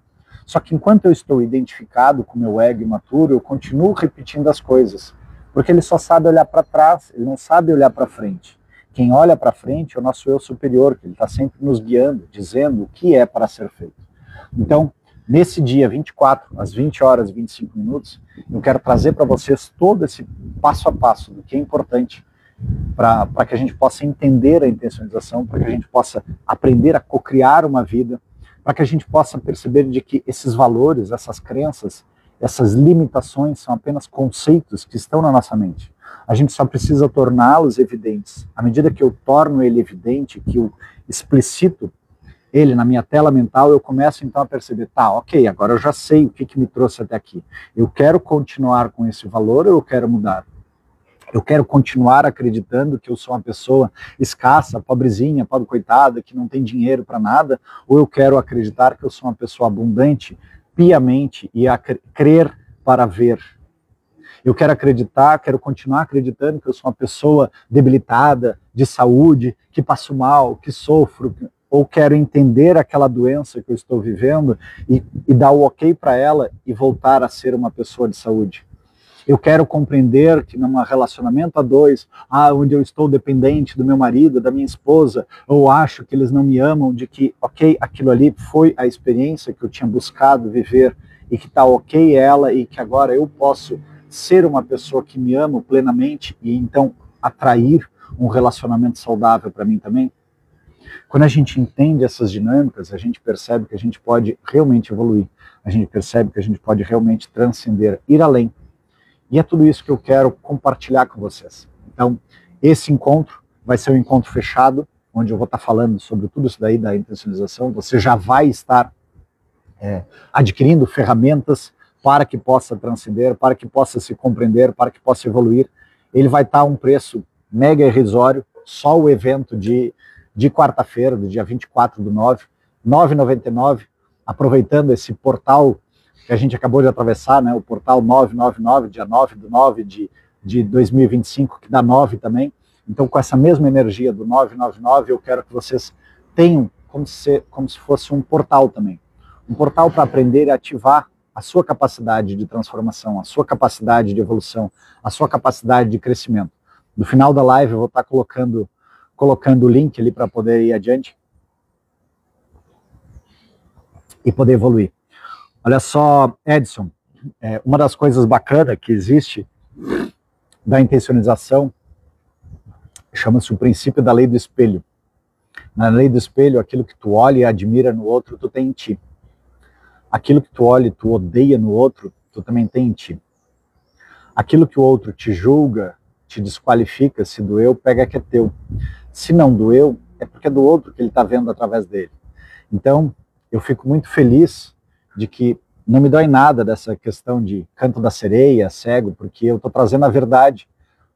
Só que enquanto eu estou identificado com o meu ego imaturo, eu continuo repetindo as coisas. Porque ele só sabe olhar para trás, ele não sabe olhar para frente. Quem olha para frente é o nosso eu superior, que ele está sempre nos guiando, dizendo o que é para ser feito. Então, nesse dia 24, às 20 horas e 25 minutos, eu quero trazer para vocês todo esse passo a passo do que é importante para que a gente possa entender a intencionalização, para que a gente possa aprender a cocriar uma vida, para que a gente possa perceber de que esses valores, essas crenças, essas limitações são apenas conceitos que estão na nossa mente. A gente só precisa torná-los evidentes. À medida que eu torno ele evidente, que eu explicito ele na minha tela mental, eu começo então a perceber, tá, ok, agora eu já sei o que me trouxe até aqui. Eu quero continuar com esse valor ou eu quero mudar? Eu quero continuar acreditando que eu sou uma pessoa escassa, pobrezinha, pobre coitada, que não tem dinheiro para nada, ou eu quero acreditar que eu sou uma pessoa abundante, piamente e a crer para ver? Eu quero acreditar, quero continuar acreditando que eu sou uma pessoa debilitada, de saúde, que passo mal, que sofro, ou quero entender aquela doença que eu estou vivendo e dar o ok para ela e voltar a ser uma pessoa de saúde. Eu quero compreender que num relacionamento a dois, onde eu estou dependente do meu marido, da minha esposa, ou acho que eles não me amam, de que, ok, aquilo ali foi a experiência que eu tinha buscado viver e que está ok ela e que agora eu posso ser uma pessoa que me ama plenamente e então atrair um relacionamento saudável para mim também. Quando a gente entende essas dinâmicas, a gente percebe que a gente pode realmente evoluir, a gente percebe que a gente pode realmente transcender, ir além. E é tudo isso que eu quero compartilhar com vocês. Então, esse encontro vai ser um encontro fechado, onde eu vou estar falando sobre tudo isso daí da intencionalização. Você já vai estar adquirindo ferramentas para que possa transcender, para que possa se compreender, para que possa evoluir. Ele vai estar a um preço mega irrisório, só o evento de quarta-feira, do dia 24/9, R$ 9,99, aproveitando esse portal que a gente acabou de atravessar, né, o portal 999, dia 9/9 de 2025, que dá 9 também. Então, com essa mesma energia do 999, eu quero que vocês tenham como se fosse um portal também. Um portal para aprender e ativar a sua capacidade de transformação, a sua capacidade de evolução, a sua capacidade de crescimento. No final da live eu vou estar colocando o link ali para poder ir adiante e poder evoluir. Olha só, Edson, uma das coisas bacanas que existe da intencionalização chama-se o princípio da lei do espelho. Na lei do espelho, aquilo que tu olha e admira no outro, tu tem em ti. Aquilo que tu olha e tu odeia no outro, tu também tem em ti. Aquilo que o outro te julga, te desqualifica, se doeu, pega que é teu. Se não doeu, é porque é do outro que ele está vendo através dele. Então, eu fico muito feliz de que não me dói nada dessa questão de canto da sereia, cego, porque eu estou trazendo a verdade,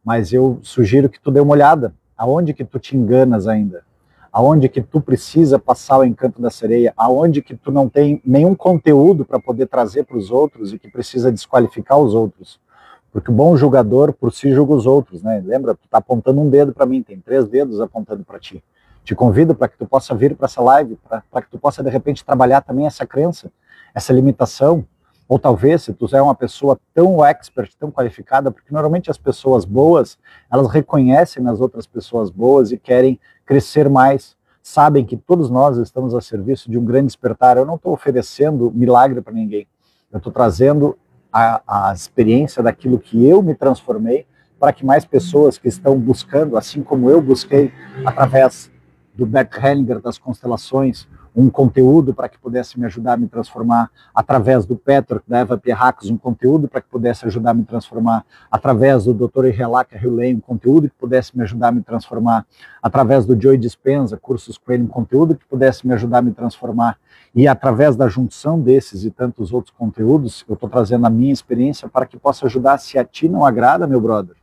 mas eu sugiro que tu dê uma olhada, aonde que tu te enganas ainda, aonde que tu precisa passar o encanto da sereia, aonde que tu não tem nenhum conteúdo para poder trazer para os outros e que precisa desqualificar os outros. Porque o bom julgador por si julga os outros, né? Lembra, tu tá apontando um dedo para mim, tem 3 dedos apontando para ti. Te convido para que tu possa vir para essa live, para que tu possa de repente trabalhar também essa crença, essa limitação, ou talvez se tu é uma pessoa tão expert, tão qualificada, porque normalmente as pessoas boas, elas reconhecem nas outras pessoas boas e querem crescer mais, sabem que todos nós estamos a serviço de um grande despertar. Eu não estou oferecendo milagre para ninguém, eu estou trazendo a experiência daquilo que eu me transformei para que mais pessoas que estão buscando, assim como eu busquei através do Bert Hellinger, das constelações, um conteúdo para que pudesse me ajudar a me transformar, através do Peter, da Eva Pierrakos, um conteúdo para que pudesse ajudar a me transformar, através do Dr. Irelaka Hilley, um conteúdo que pudesse me ajudar a me transformar, através do Joe Dispenza, cursos com ele, um conteúdo que pudesse me ajudar a me transformar, e através da junção desses e tantos outros conteúdos, eu estou trazendo a minha experiência para que possa ajudar. Se a ti não agrada, meu brother,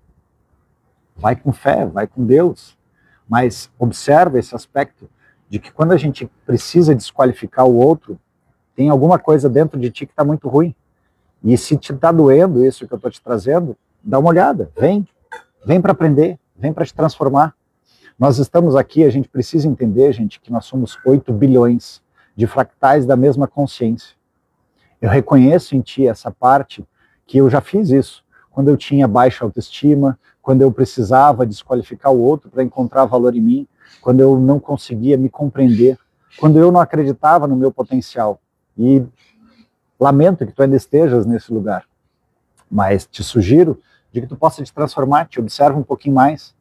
vai com fé, vai com Deus, mas observa esse aspecto de que quando a gente precisa desqualificar o outro, tem alguma coisa dentro de ti que está muito ruim. E se te está doendo isso que eu estou te trazendo, dá uma olhada, vem para aprender, vem para te transformar. Nós estamos aqui, a gente precisa entender, gente, que nós somos 8 bilhões de fractais da mesma consciência. Eu reconheço em ti essa parte que eu já fiz isso, quando eu tinha baixa autoestima, quando eu precisava desqualificar o outro para encontrar valor em mim, quando eu não conseguia me compreender, quando eu não acreditava no meu potencial. E lamento que tu ainda estejas nesse lugar, mas te sugiro de que tu possa te transformar, te observa um pouquinho mais.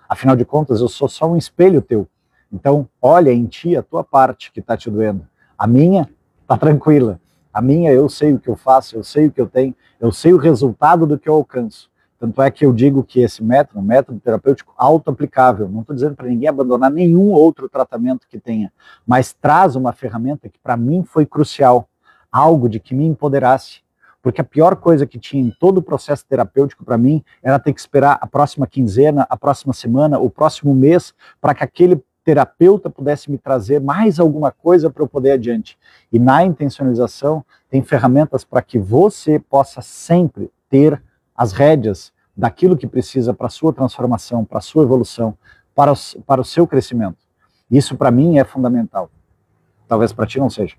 Afinal de contas, eu sou só um espelho teu. Então, olha em ti a tua parte que está te doendo. A minha está tranquila. A minha, eu sei o que eu faço, eu sei o que eu tenho, eu sei o resultado do que eu alcanço. Tanto é que eu digo que esse método, um método terapêutico auto-aplicável, não estou dizendo para ninguém abandonar nenhum outro tratamento que tenha, mas traz uma ferramenta que para mim foi crucial, algo de que me empoderasse, porque a pior coisa que tinha em todo o processo terapêutico para mim era ter que esperar a próxima quinzena, a próxima semana, o próximo mês, para que aquele terapeuta pudesse me trazer mais alguma coisa para eu poder ir adiante. E na intencionalização tem ferramentas para que você possa sempre ter as rédeas daquilo que precisa para a sua transformação, para a sua evolução, para o seu crescimento. Isso para mim é fundamental. Talvez para ti não seja.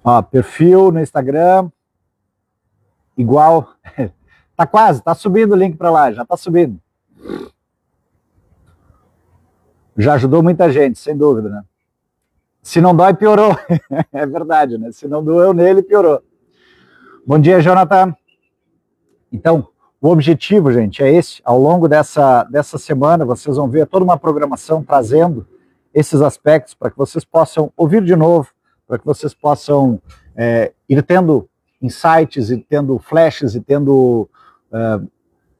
Ó, perfil no Instagram, igual, tá quase, tá subindo o link para lá, já tá subindo. Já ajudou muita gente, sem dúvida, né? Se não dói, piorou. É verdade, né? Se não doeu nele, piorou. Bom dia, Jonathan. Então, o objetivo, gente, é esse. Ao longo dessa semana, vocês vão ver toda uma programação trazendo esses aspectos para que vocês possam ouvir de novo, para que vocês possam ir tendo insights, e tendo flashes, e tendo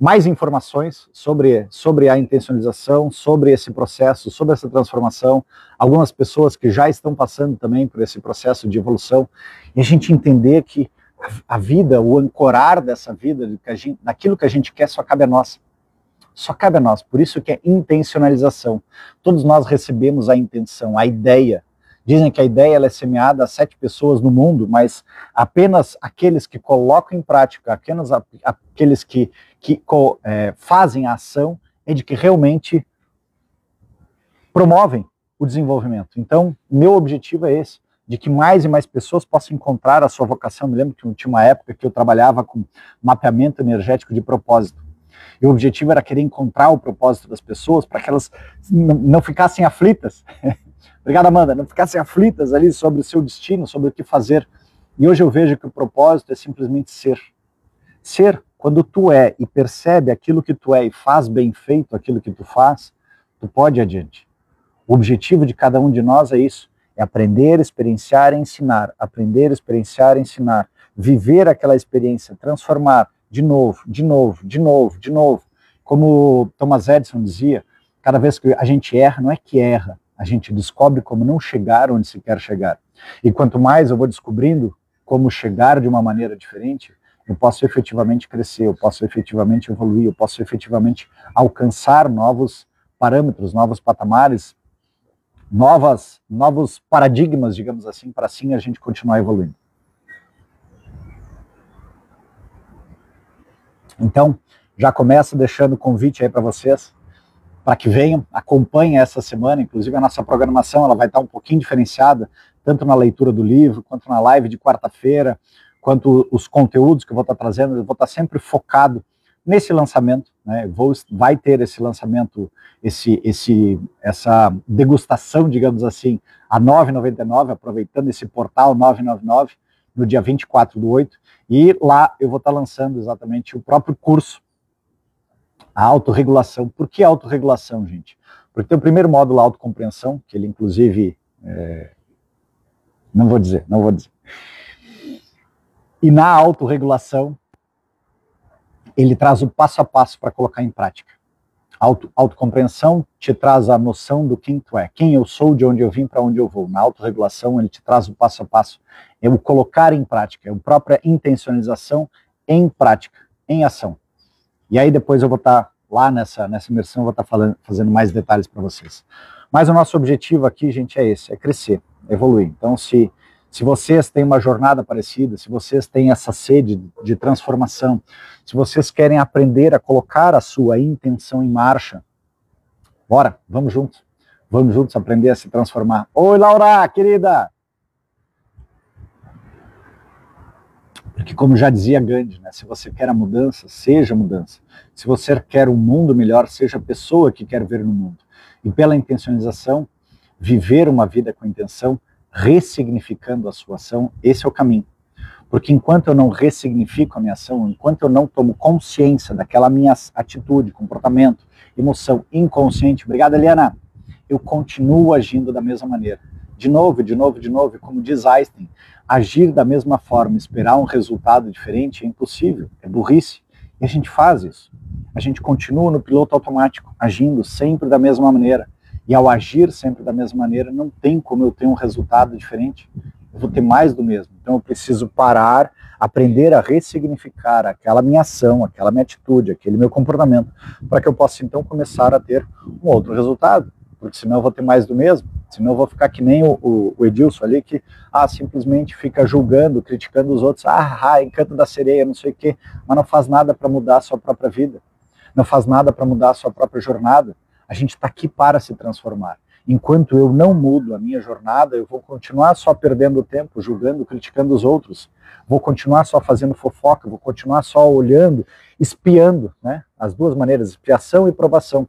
mais informações sobre a intencionalização, sobre esse processo, sobre essa transformação. Algumas pessoas que já estão passando também por esse processo de evolução, e a gente entender que a vida, o ancorar dessa vida, daquilo que a gente quer, só cabe a nós. Só cabe a nós. Por isso que é intencionalização. Todos nós recebemos a intenção, a ideia. Dizem que a ideia ela é semeada a 7 pessoas no mundo, mas apenas aqueles que colocam em prática, apenas aqueles que fazem a ação, é de que realmente promovem o desenvolvimento. Então, meu objetivo é esse, de que mais e mais pessoas possam encontrar a sua vocação. Me lembro que tinha uma época que eu trabalhava com mapeamento energético de propósito. E o objetivo era querer encontrar o propósito das pessoas para que elas não ficassem aflitas. Obrigado, Amanda. Não ficassem aflitas ali sobre o seu destino, sobre o que fazer. E hoje eu vejo que o propósito é simplesmente ser. Ser, quando tu é e percebe aquilo que tu é e faz bem feito aquilo que tu faz, tu pode ir adiante. O objetivo de cada um de nós é isso. É aprender, experienciar e ensinar. Aprender, experienciar e ensinar. Viver aquela experiência, transformar de novo, de novo, de novo, de novo. Como Thomas Edison dizia, cada vez que a gente erra, não é que erra, a gente descobre como não chegar onde se quer chegar. E quanto mais eu vou descobrindo como chegar de uma maneira diferente, eu posso efetivamente crescer, eu posso efetivamente evoluir, eu posso efetivamente alcançar novos parâmetros, novos patamares, novos paradigmas, digamos assim, para assim a gente continuar evoluindo. Então, já começo deixando o convite aí para vocês, para que venham, acompanhem essa semana. Inclusive a nossa programação ela vai estar um pouquinho diferenciada, tanto na leitura do livro, quanto na live de quarta-feira, quanto os conteúdos que eu vou estar trazendo. Eu vou estar sempre focado nesse lançamento, né? Vai ter esse lançamento, essa degustação, digamos assim, a R$ 9,99, aproveitando esse portal 999, no dia 24/8, e lá eu vou estar lançando exatamente o próprio curso, a autorregulação. Por que autorregulação, gente? Porque tem o primeiro módulo, a autocompreensão, que ele inclusive, não vou dizer. E na autorregulação, ele traz o passo a passo para colocar em prática. Autocompreensão te traz a noção do quem tu é, quem eu sou, de onde eu vim, para onde eu vou. Na autorregulação, ele te traz o passo a passo, é o colocar em prática, é a própria intencionalização em prática, em ação. E aí depois eu vou estar lá nessa imersão, eu vou estar fazendo mais detalhes para vocês. Mas o nosso objetivo aqui, gente, é esse, é crescer, evoluir. Então, se vocês têm uma jornada parecida, se vocês têm essa sede de transformação, se vocês querem aprender a colocar a sua intenção em marcha, bora, vamos juntos aprender a se transformar. Oi, Laura, querida! Porque como já dizia Gandhi, né, se você quer a mudança, seja a mudança. Se você quer um mundo melhor, seja a pessoa que quer ver no mundo. E pela intencionalização, viver uma vida com intenção, ressignificando a sua ação, esse é o caminho. Porque enquanto eu não ressignifico a minha ação, enquanto eu não tomo consciência daquela minha atitude, comportamento, emoção inconsciente, obrigada, Eliana, eu continuo agindo da mesma maneira. de novo, de novo, de novo. E como diz Einstein, agir da mesma forma, esperar um resultado diferente é impossível, é burrice. E a gente faz isso. A gente continua no piloto automático, agindo sempre da mesma maneira. E ao agir sempre da mesma maneira, não tem como eu ter um resultado diferente. Eu vou ter mais do mesmo. Então eu preciso parar, aprender a ressignificar aquela minha ação, aquela minha atitude, aquele meu comportamento, para que eu possa então começar a ter um outro resultado. Porque senão eu vou ter mais do mesmo. Senão eu vou ficar que nem o Edilson ali, que simplesmente fica julgando, criticando os outros. Encanto da sereia, não sei o quê. Mas não faz nada para mudar a sua própria vida. Não faz nada para mudar a sua própria jornada. A gente está aqui para se transformar. Enquanto eu não mudo a minha jornada, eu vou continuar só perdendo tempo, julgando, criticando os outros. Vou continuar só fazendo fofoca, vou continuar só olhando, espiando, né? As duas maneiras, expiação e provação.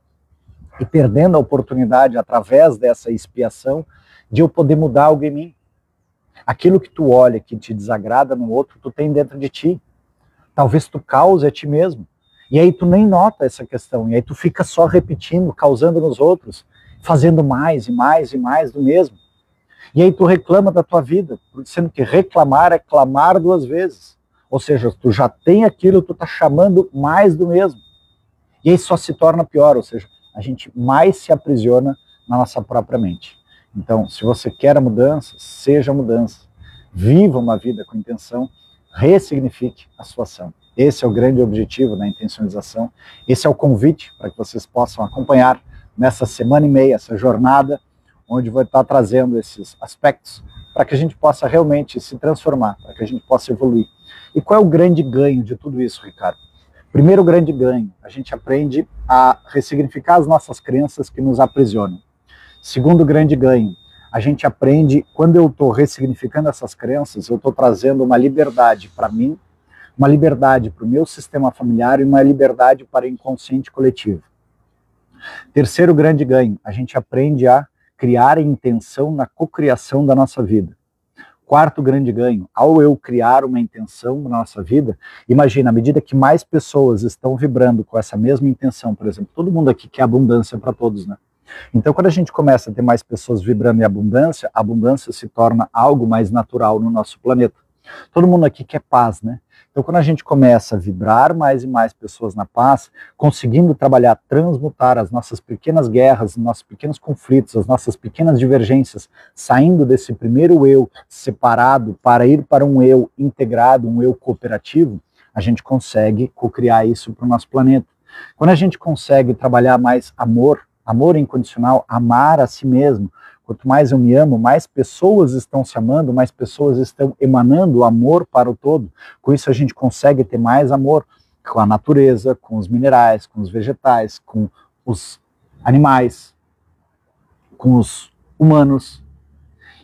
E perdendo a oportunidade, através dessa expiação, de eu poder mudar algo em mim. Aquilo que tu olha, que te desagrada no outro, tu tem dentro de ti. Talvez tu cause a ti mesmo. E aí tu nem nota essa questão, e aí tu fica só repetindo, causando nos outros, fazendo mais e mais e mais do mesmo. E aí tu reclama da tua vida, sendo que reclamar é clamar duas vezes. Ou seja, tu já tem aquilo, tu tá chamando mais do mesmo. E aí só se torna pior, ou seja, a gente mais se aprisiona na nossa própria mente. Então, se você quer a mudança, seja a mudança. Viva uma vida com intenção, ressignifique a sua ação. Esse é o grande objetivo da intencionalização. Esse é o convite para que vocês possam acompanhar nessa semana e meia, essa jornada, onde vou estar trazendo esses aspectos para que a gente possa realmente se transformar, para que a gente possa evoluir. E qual é o grande ganho de tudo isso, Ricardo? Primeiro grande ganho, a gente aprende a ressignificar as nossas crenças que nos aprisionam. Segundo grande ganho, a gente aprende, quando eu estou ressignificando essas crenças, eu estou trazendo uma liberdade para mim, uma liberdade para o meu sistema familiar e uma liberdade para o inconsciente coletivo. Terceiro grande ganho, a gente aprende a criar a intenção na cocriação da nossa vida. Quarto grande ganho, ao eu criar uma intenção na nossa vida, imagina, à medida que mais pessoas estão vibrando com essa mesma intenção, por exemplo, todo mundo aqui quer abundância para todos, né? Então, quando a gente começa a ter mais pessoas vibrando em abundância, a abundância se torna algo mais natural no nosso planeta. Todo mundo aqui quer paz, né? Então, quando a gente começa a vibrar mais e mais pessoas na paz, conseguindo trabalhar, transmutar as nossas pequenas guerras, nossos pequenos conflitos, as nossas pequenas divergências, saindo desse primeiro eu separado para ir para um eu integrado, um eu cooperativo, a gente consegue co-criar isso para o nosso planeta. Quando a gente consegue trabalhar mais amor, amor incondicional, amar a si mesmo, quanto mais eu me amo, mais pessoas estão se amando, mais pessoas estão emanando amor para o todo. Com isso a gente consegue ter mais amor com a natureza, com os minerais, com os vegetais, com os animais, com os humanos.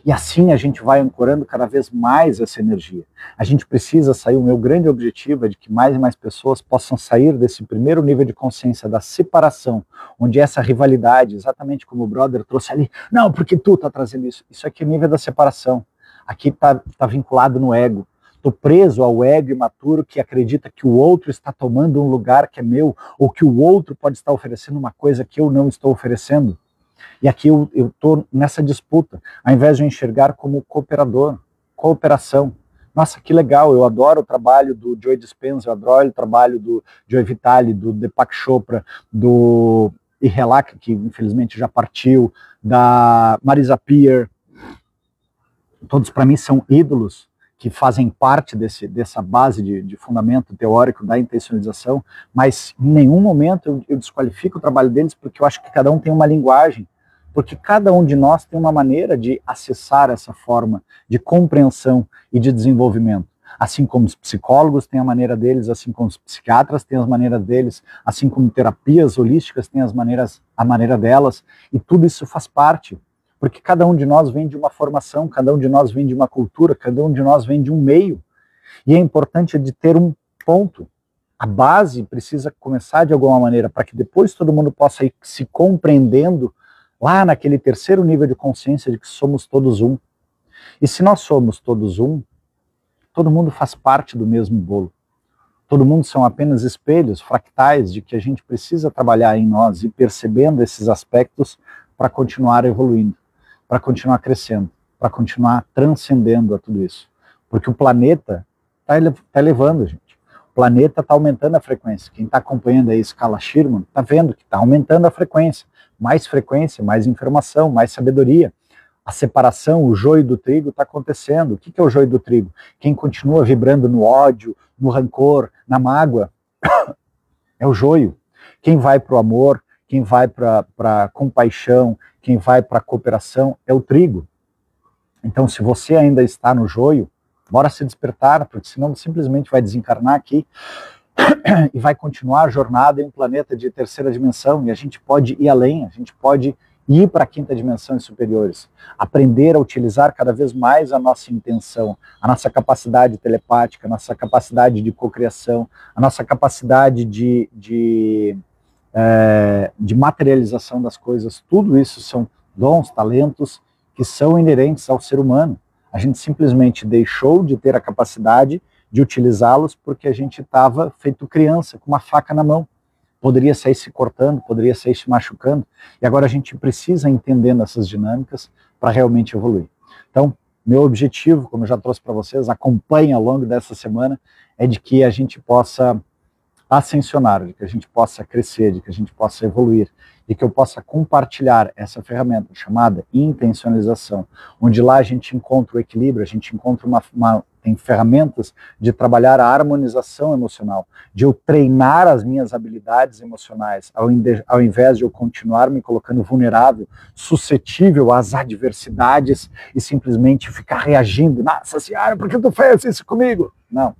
E assim a gente vai ancorando cada vez mais essa energia. A gente precisa sair, o meu grande objetivo é de que mais e mais pessoas possam sair desse primeiro nível de consciência da separação, onde essa rivalidade, exatamente como o brother trouxe ali, não, porque tu tá trazendo isso. Isso aqui é o nível da separação. Aqui tá vinculado no ego. Estou preso ao ego imaturo que acredita que o outro está tomando um lugar que é meu, ou que o outro pode estar oferecendo uma coisa que eu não estou oferecendo. E aqui eu estou nessa disputa, ao invés de eu enxergar como cooperador, cooperação. Nossa, que legal, eu adoro o trabalho do Joe Dispenza, eu adoro o trabalho do Joe Vitale, do Deepak Chopra, do Ihelak, que infelizmente já partiu, da Marisa Peer. Todos para mim são ídolos que fazem parte dessa base de fundamento teórico da intencionalização, mas em nenhum momento eu desqualifico o trabalho deles, porque eu acho que cada um tem uma linguagem, porque cada um de nós tem uma maneira de acessar essa forma de compreensão e de desenvolvimento. Assim como os psicólogos têm a maneira deles, assim como os psiquiatras têm as maneiras deles, assim como terapias holísticas têm a maneira delas, e tudo isso faz parte. Porque cada um de nós vem de uma formação, cada um de nós vem de uma cultura, cada um de nós vem de um meio. E é importante de ter um ponto. A base precisa começar de alguma maneira, para que depois todo mundo possa ir se compreendendo lá naquele terceiro nível de consciência de que somos todos um. E se nós somos todos um, todo mundo faz parte do mesmo bolo. Todo mundo são apenas espelhos, fractais, de que a gente precisa trabalhar em nós e percebendo esses aspectos para continuar evoluindo, para continuar crescendo. para continuar transcendendo a tudo isso. Porque o planeta está elevando, gente. O planeta está aumentando a frequência. Quem está acompanhando aí a escala Sherman está vendo que está aumentando a frequência. Mais frequência, mais informação, mais sabedoria. A separação, o joio do trigo está acontecendo. O que é o joio do trigo? Quem continua vibrando no ódio, no rancor, na mágoa, é o joio. Quem vai para o amor, quem vai para a compaixão, quem vai para a cooperação, é o trigo. Então, se você ainda está no joio, bora se despertar, porque senão simplesmente vai desencarnar aqui e vai continuar a jornada em um planeta de terceira dimensão, e a gente pode ir além, a gente pode ir para a quinta dimensão e superiores, aprender a utilizar cada vez mais a nossa intenção, a nossa capacidade telepática, a nossa capacidade de cocriação, a nossa capacidade de materialização das coisas. Tudo isso são dons, talentos que são inerentes ao ser humano. A gente simplesmente deixou de ter a capacidade de utilizá-los porque a gente estava feito criança, com uma faca na mão. Poderia sair se cortando, poderia sair se machucando, e agora a gente precisa entendendo essas dinâmicas para realmente evoluir. Então, meu objetivo, como eu já trouxe para vocês, acompanhe ao longo dessa semana, é de que a gente possa ascensionar, de que a gente possa crescer, de que a gente possa evoluir, e que eu possa compartilhar essa ferramenta chamada intencionalização, onde lá a gente encontra o equilíbrio, a gente encontra tem ferramentas de trabalhar a harmonização emocional, de eu treinar as minhas habilidades emocionais, ao invés de eu continuar me colocando vulnerável, suscetível às adversidades e simplesmente ficar reagindo, nossa senhora, por que tu fez isso comigo? Não.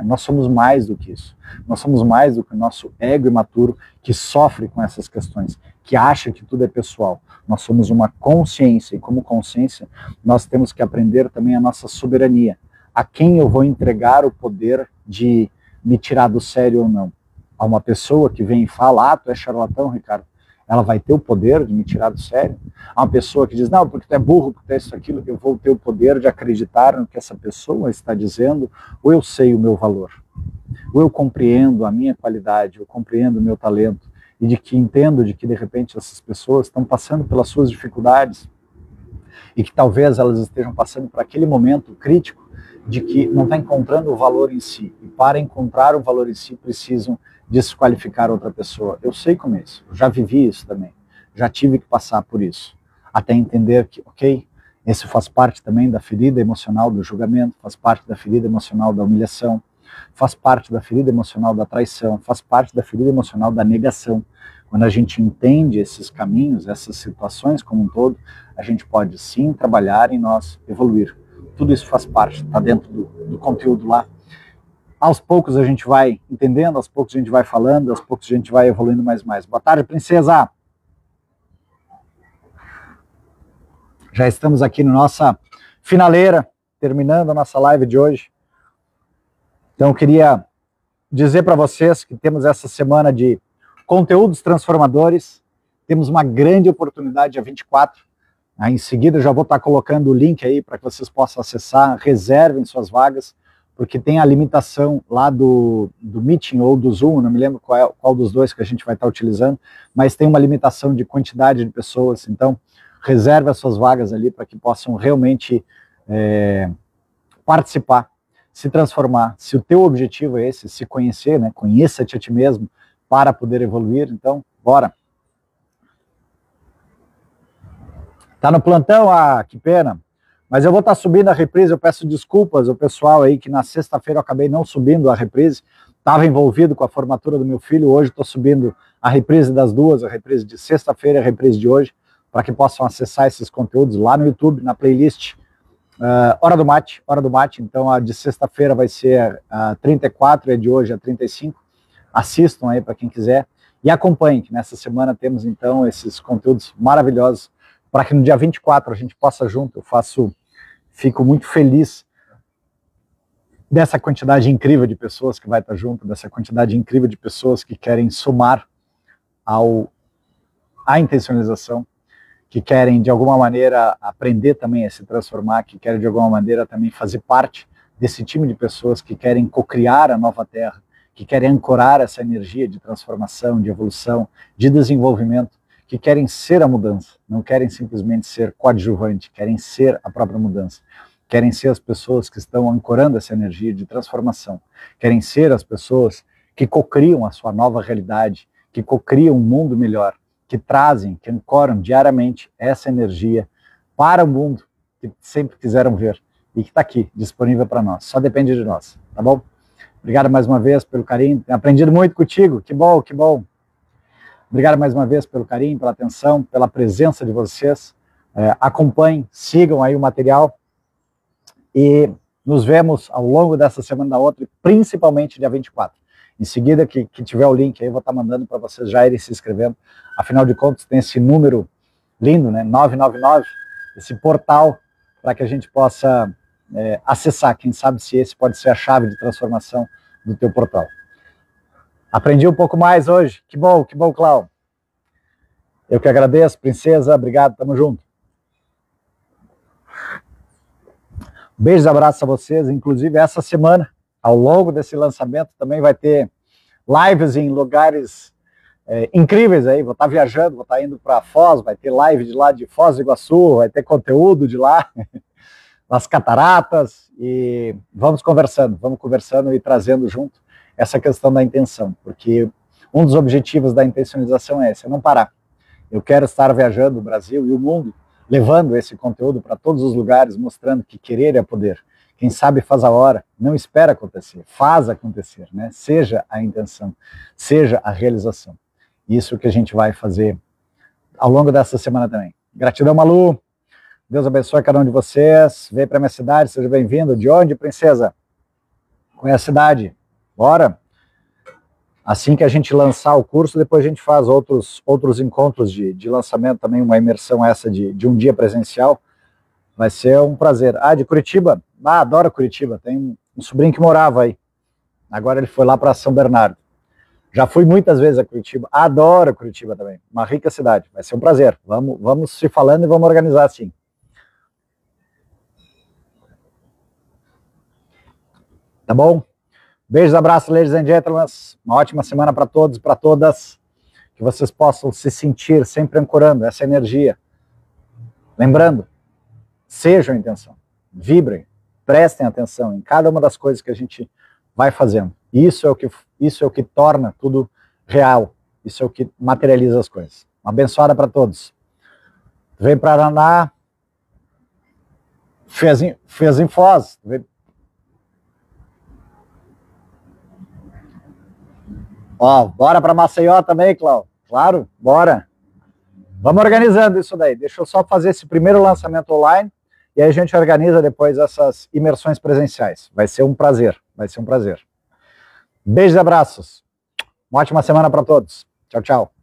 Nós somos mais do que isso. Nós somos mais do que o nosso ego imaturo que sofre com essas questões, que acha que tudo é pessoal. Nós somos uma consciência, e como consciência, nós temos que aprender também a nossa soberania. A quem eu vou entregar o poder de me tirar do sério ou não? A uma pessoa que vem e fala, tu é charlatão, Ricardo. Ela vai ter o poder de me tirar do sério? A uma pessoa que diz, não, porque tu é burro, porque tu é isso, aquilo, eu vou ter o poder de acreditar no que essa pessoa está dizendo, ou eu sei o meu valor, ou eu compreendo a minha qualidade, eu compreendo o meu talento, e de que entendo de que, de repente, essas pessoas estão passando pelas suas dificuldades, e que talvez elas estejam passando por aquele momento crítico de que não está encontrando o valor em si, e para encontrar o valor em si precisam desqualificar outra pessoa. Eu sei como é isso, eu já vivi isso também, já tive que passar por isso, até entender que, ok, esse faz parte também da ferida emocional do julgamento, faz parte da ferida emocional da humilhação, faz parte da ferida emocional da traição, faz parte da ferida emocional da negação. Quando a gente entende esses caminhos, essas situações como um todo, a gente pode sim trabalhar em nós, evoluir. Tudo isso faz parte, está dentro do conteúdo lá. Aos poucos a gente vai entendendo, aos poucos a gente vai falando, aos poucos a gente vai evoluindo mais. Boa tarde, princesa! Já estamos aqui na nossa finaleira, terminando a nossa live de hoje. Então eu queria dizer para vocês que temos essa semana de conteúdos transformadores, temos uma grande oportunidade dia 24, em seguida eu já vou estar colocando o link aí para que vocês possam acessar, reservem suas vagas, porque tem a limitação lá do Meeting ou do Zoom, não me lembro qual dos dois que a gente vai estar utilizando, mas tem uma limitação de quantidade de pessoas, então reserve as suas vagas ali para que possam realmente participar, se transformar. Se o teu objetivo é esse, se conhecer, né? Conheça-te a ti mesmo para poder evoluir, então bora. Tá no plantão? Ah, que pena. Mas eu vou estar subindo a reprise, eu peço desculpas ao pessoal aí que na sexta-feira eu acabei não subindo a reprise, estava envolvido com a formatura do meu filho, hoje estou subindo a reprise das duas, a reprise de sexta-feira e a reprise de hoje, para que possam acessar esses conteúdos lá no YouTube, na playlist Hora do Mate, então a de sexta-feira vai ser a 34 e a de hoje a 35, assistam aí para quem quiser e acompanhem, que nessa semana temos então esses conteúdos maravilhosos, para que no dia 24 a gente possa junto, fico muito feliz dessa quantidade incrível de pessoas que vai estar junto, dessa quantidade incrível de pessoas que querem somar à intencionalização, que querem de alguma maneira aprender também a se transformar, que querem de alguma maneira também fazer parte desse time de pessoas que querem cocriar a nova Terra, que querem ancorar essa energia de transformação, de evolução, de desenvolvimento, que querem ser a mudança, não querem simplesmente ser coadjuvante, querem ser a própria mudança. Querem ser as pessoas que estão ancorando essa energia de transformação. Querem ser as pessoas que cocriam a sua nova realidade, que cocriam um mundo melhor, que trazem, que ancoram diariamente essa energia para o mundo que sempre quiseram ver e que está aqui, disponível para nós. Só depende de nós, tá bom? Obrigado mais uma vez pelo carinho. Tenho aprendido muito contigo. Que bom, que bom. Obrigado mais uma vez pelo carinho, pela atenção, pela presença de vocês. Acompanhem, sigam aí o material. E nos vemos ao longo dessa semana da outra, principalmente dia 24. Em seguida, que tiver o link aí, eu vou estar mandando para vocês já irem se inscrevendo. Afinal de contas, tem esse número lindo, né? 999, esse portal, para que a gente possa acessar. Quem sabe se esse pode ser a chave de transformação do teu portal. Aprendi um pouco mais hoje. Que bom, Cláudio. Eu que agradeço, princesa. Obrigado, tamo junto. Beijos e abraços a vocês. Inclusive, essa semana, ao longo desse lançamento, também vai ter lives em lugares incríveis aí. Vou estar viajando, vou estar indo para Foz, vai ter live de lá de Foz do Iguaçu, vai ter conteúdo de lá, nas cataratas, e vamos conversando e trazendo junto essa questão da intenção, porque um dos objetivos da intencionalização é esse, é não parar. Eu quero estar viajando o Brasil e o mundo, levando esse conteúdo para todos os lugares, mostrando que querer é poder. Quem sabe faz a hora, não espera acontecer, faz acontecer, né? Seja a intenção, seja a realização. Isso que a gente vai fazer ao longo dessa semana também. Gratidão, Malu. Deus abençoe cada um de vocês. Vem para minha cidade, seja bem-vindo. De onde, princesa? Conhece a cidade? Bora! Assim que a gente lançar o curso, depois a gente faz outros encontros de lançamento, também uma imersão essa de um dia presencial. Vai ser um prazer. De Curitiba? Adoro Curitiba. Tem um sobrinho que morava aí. Agora ele foi lá para São Bernardo. Já fui muitas vezes a Curitiba. Adoro Curitiba também. Uma rica cidade. Vai ser um prazer. Vamos se falando e vamos organizar assim. Tá bom? Beijos, abraços, ladies and gentlemen. Uma ótima semana para todos e para todas. Que vocês possam se sentir sempre ancorando essa energia. Lembrando, sejam a intenção. Vibrem, prestem atenção em cada uma das coisas que a gente vai fazendo. Isso é o que torna tudo real. Isso é o que materializa as coisas. Uma abençoada para todos. Vem para Araná. Fez em Foz. Bora para Maceió também, Cláudio. Claro, bora. Vamos organizando isso daí. Deixa eu só fazer esse primeiro lançamento online e aí a gente organiza depois essas imersões presenciais. Vai ser um prazer, vai ser um prazer. Beijos e abraços. Uma ótima semana para todos. Tchau, tchau.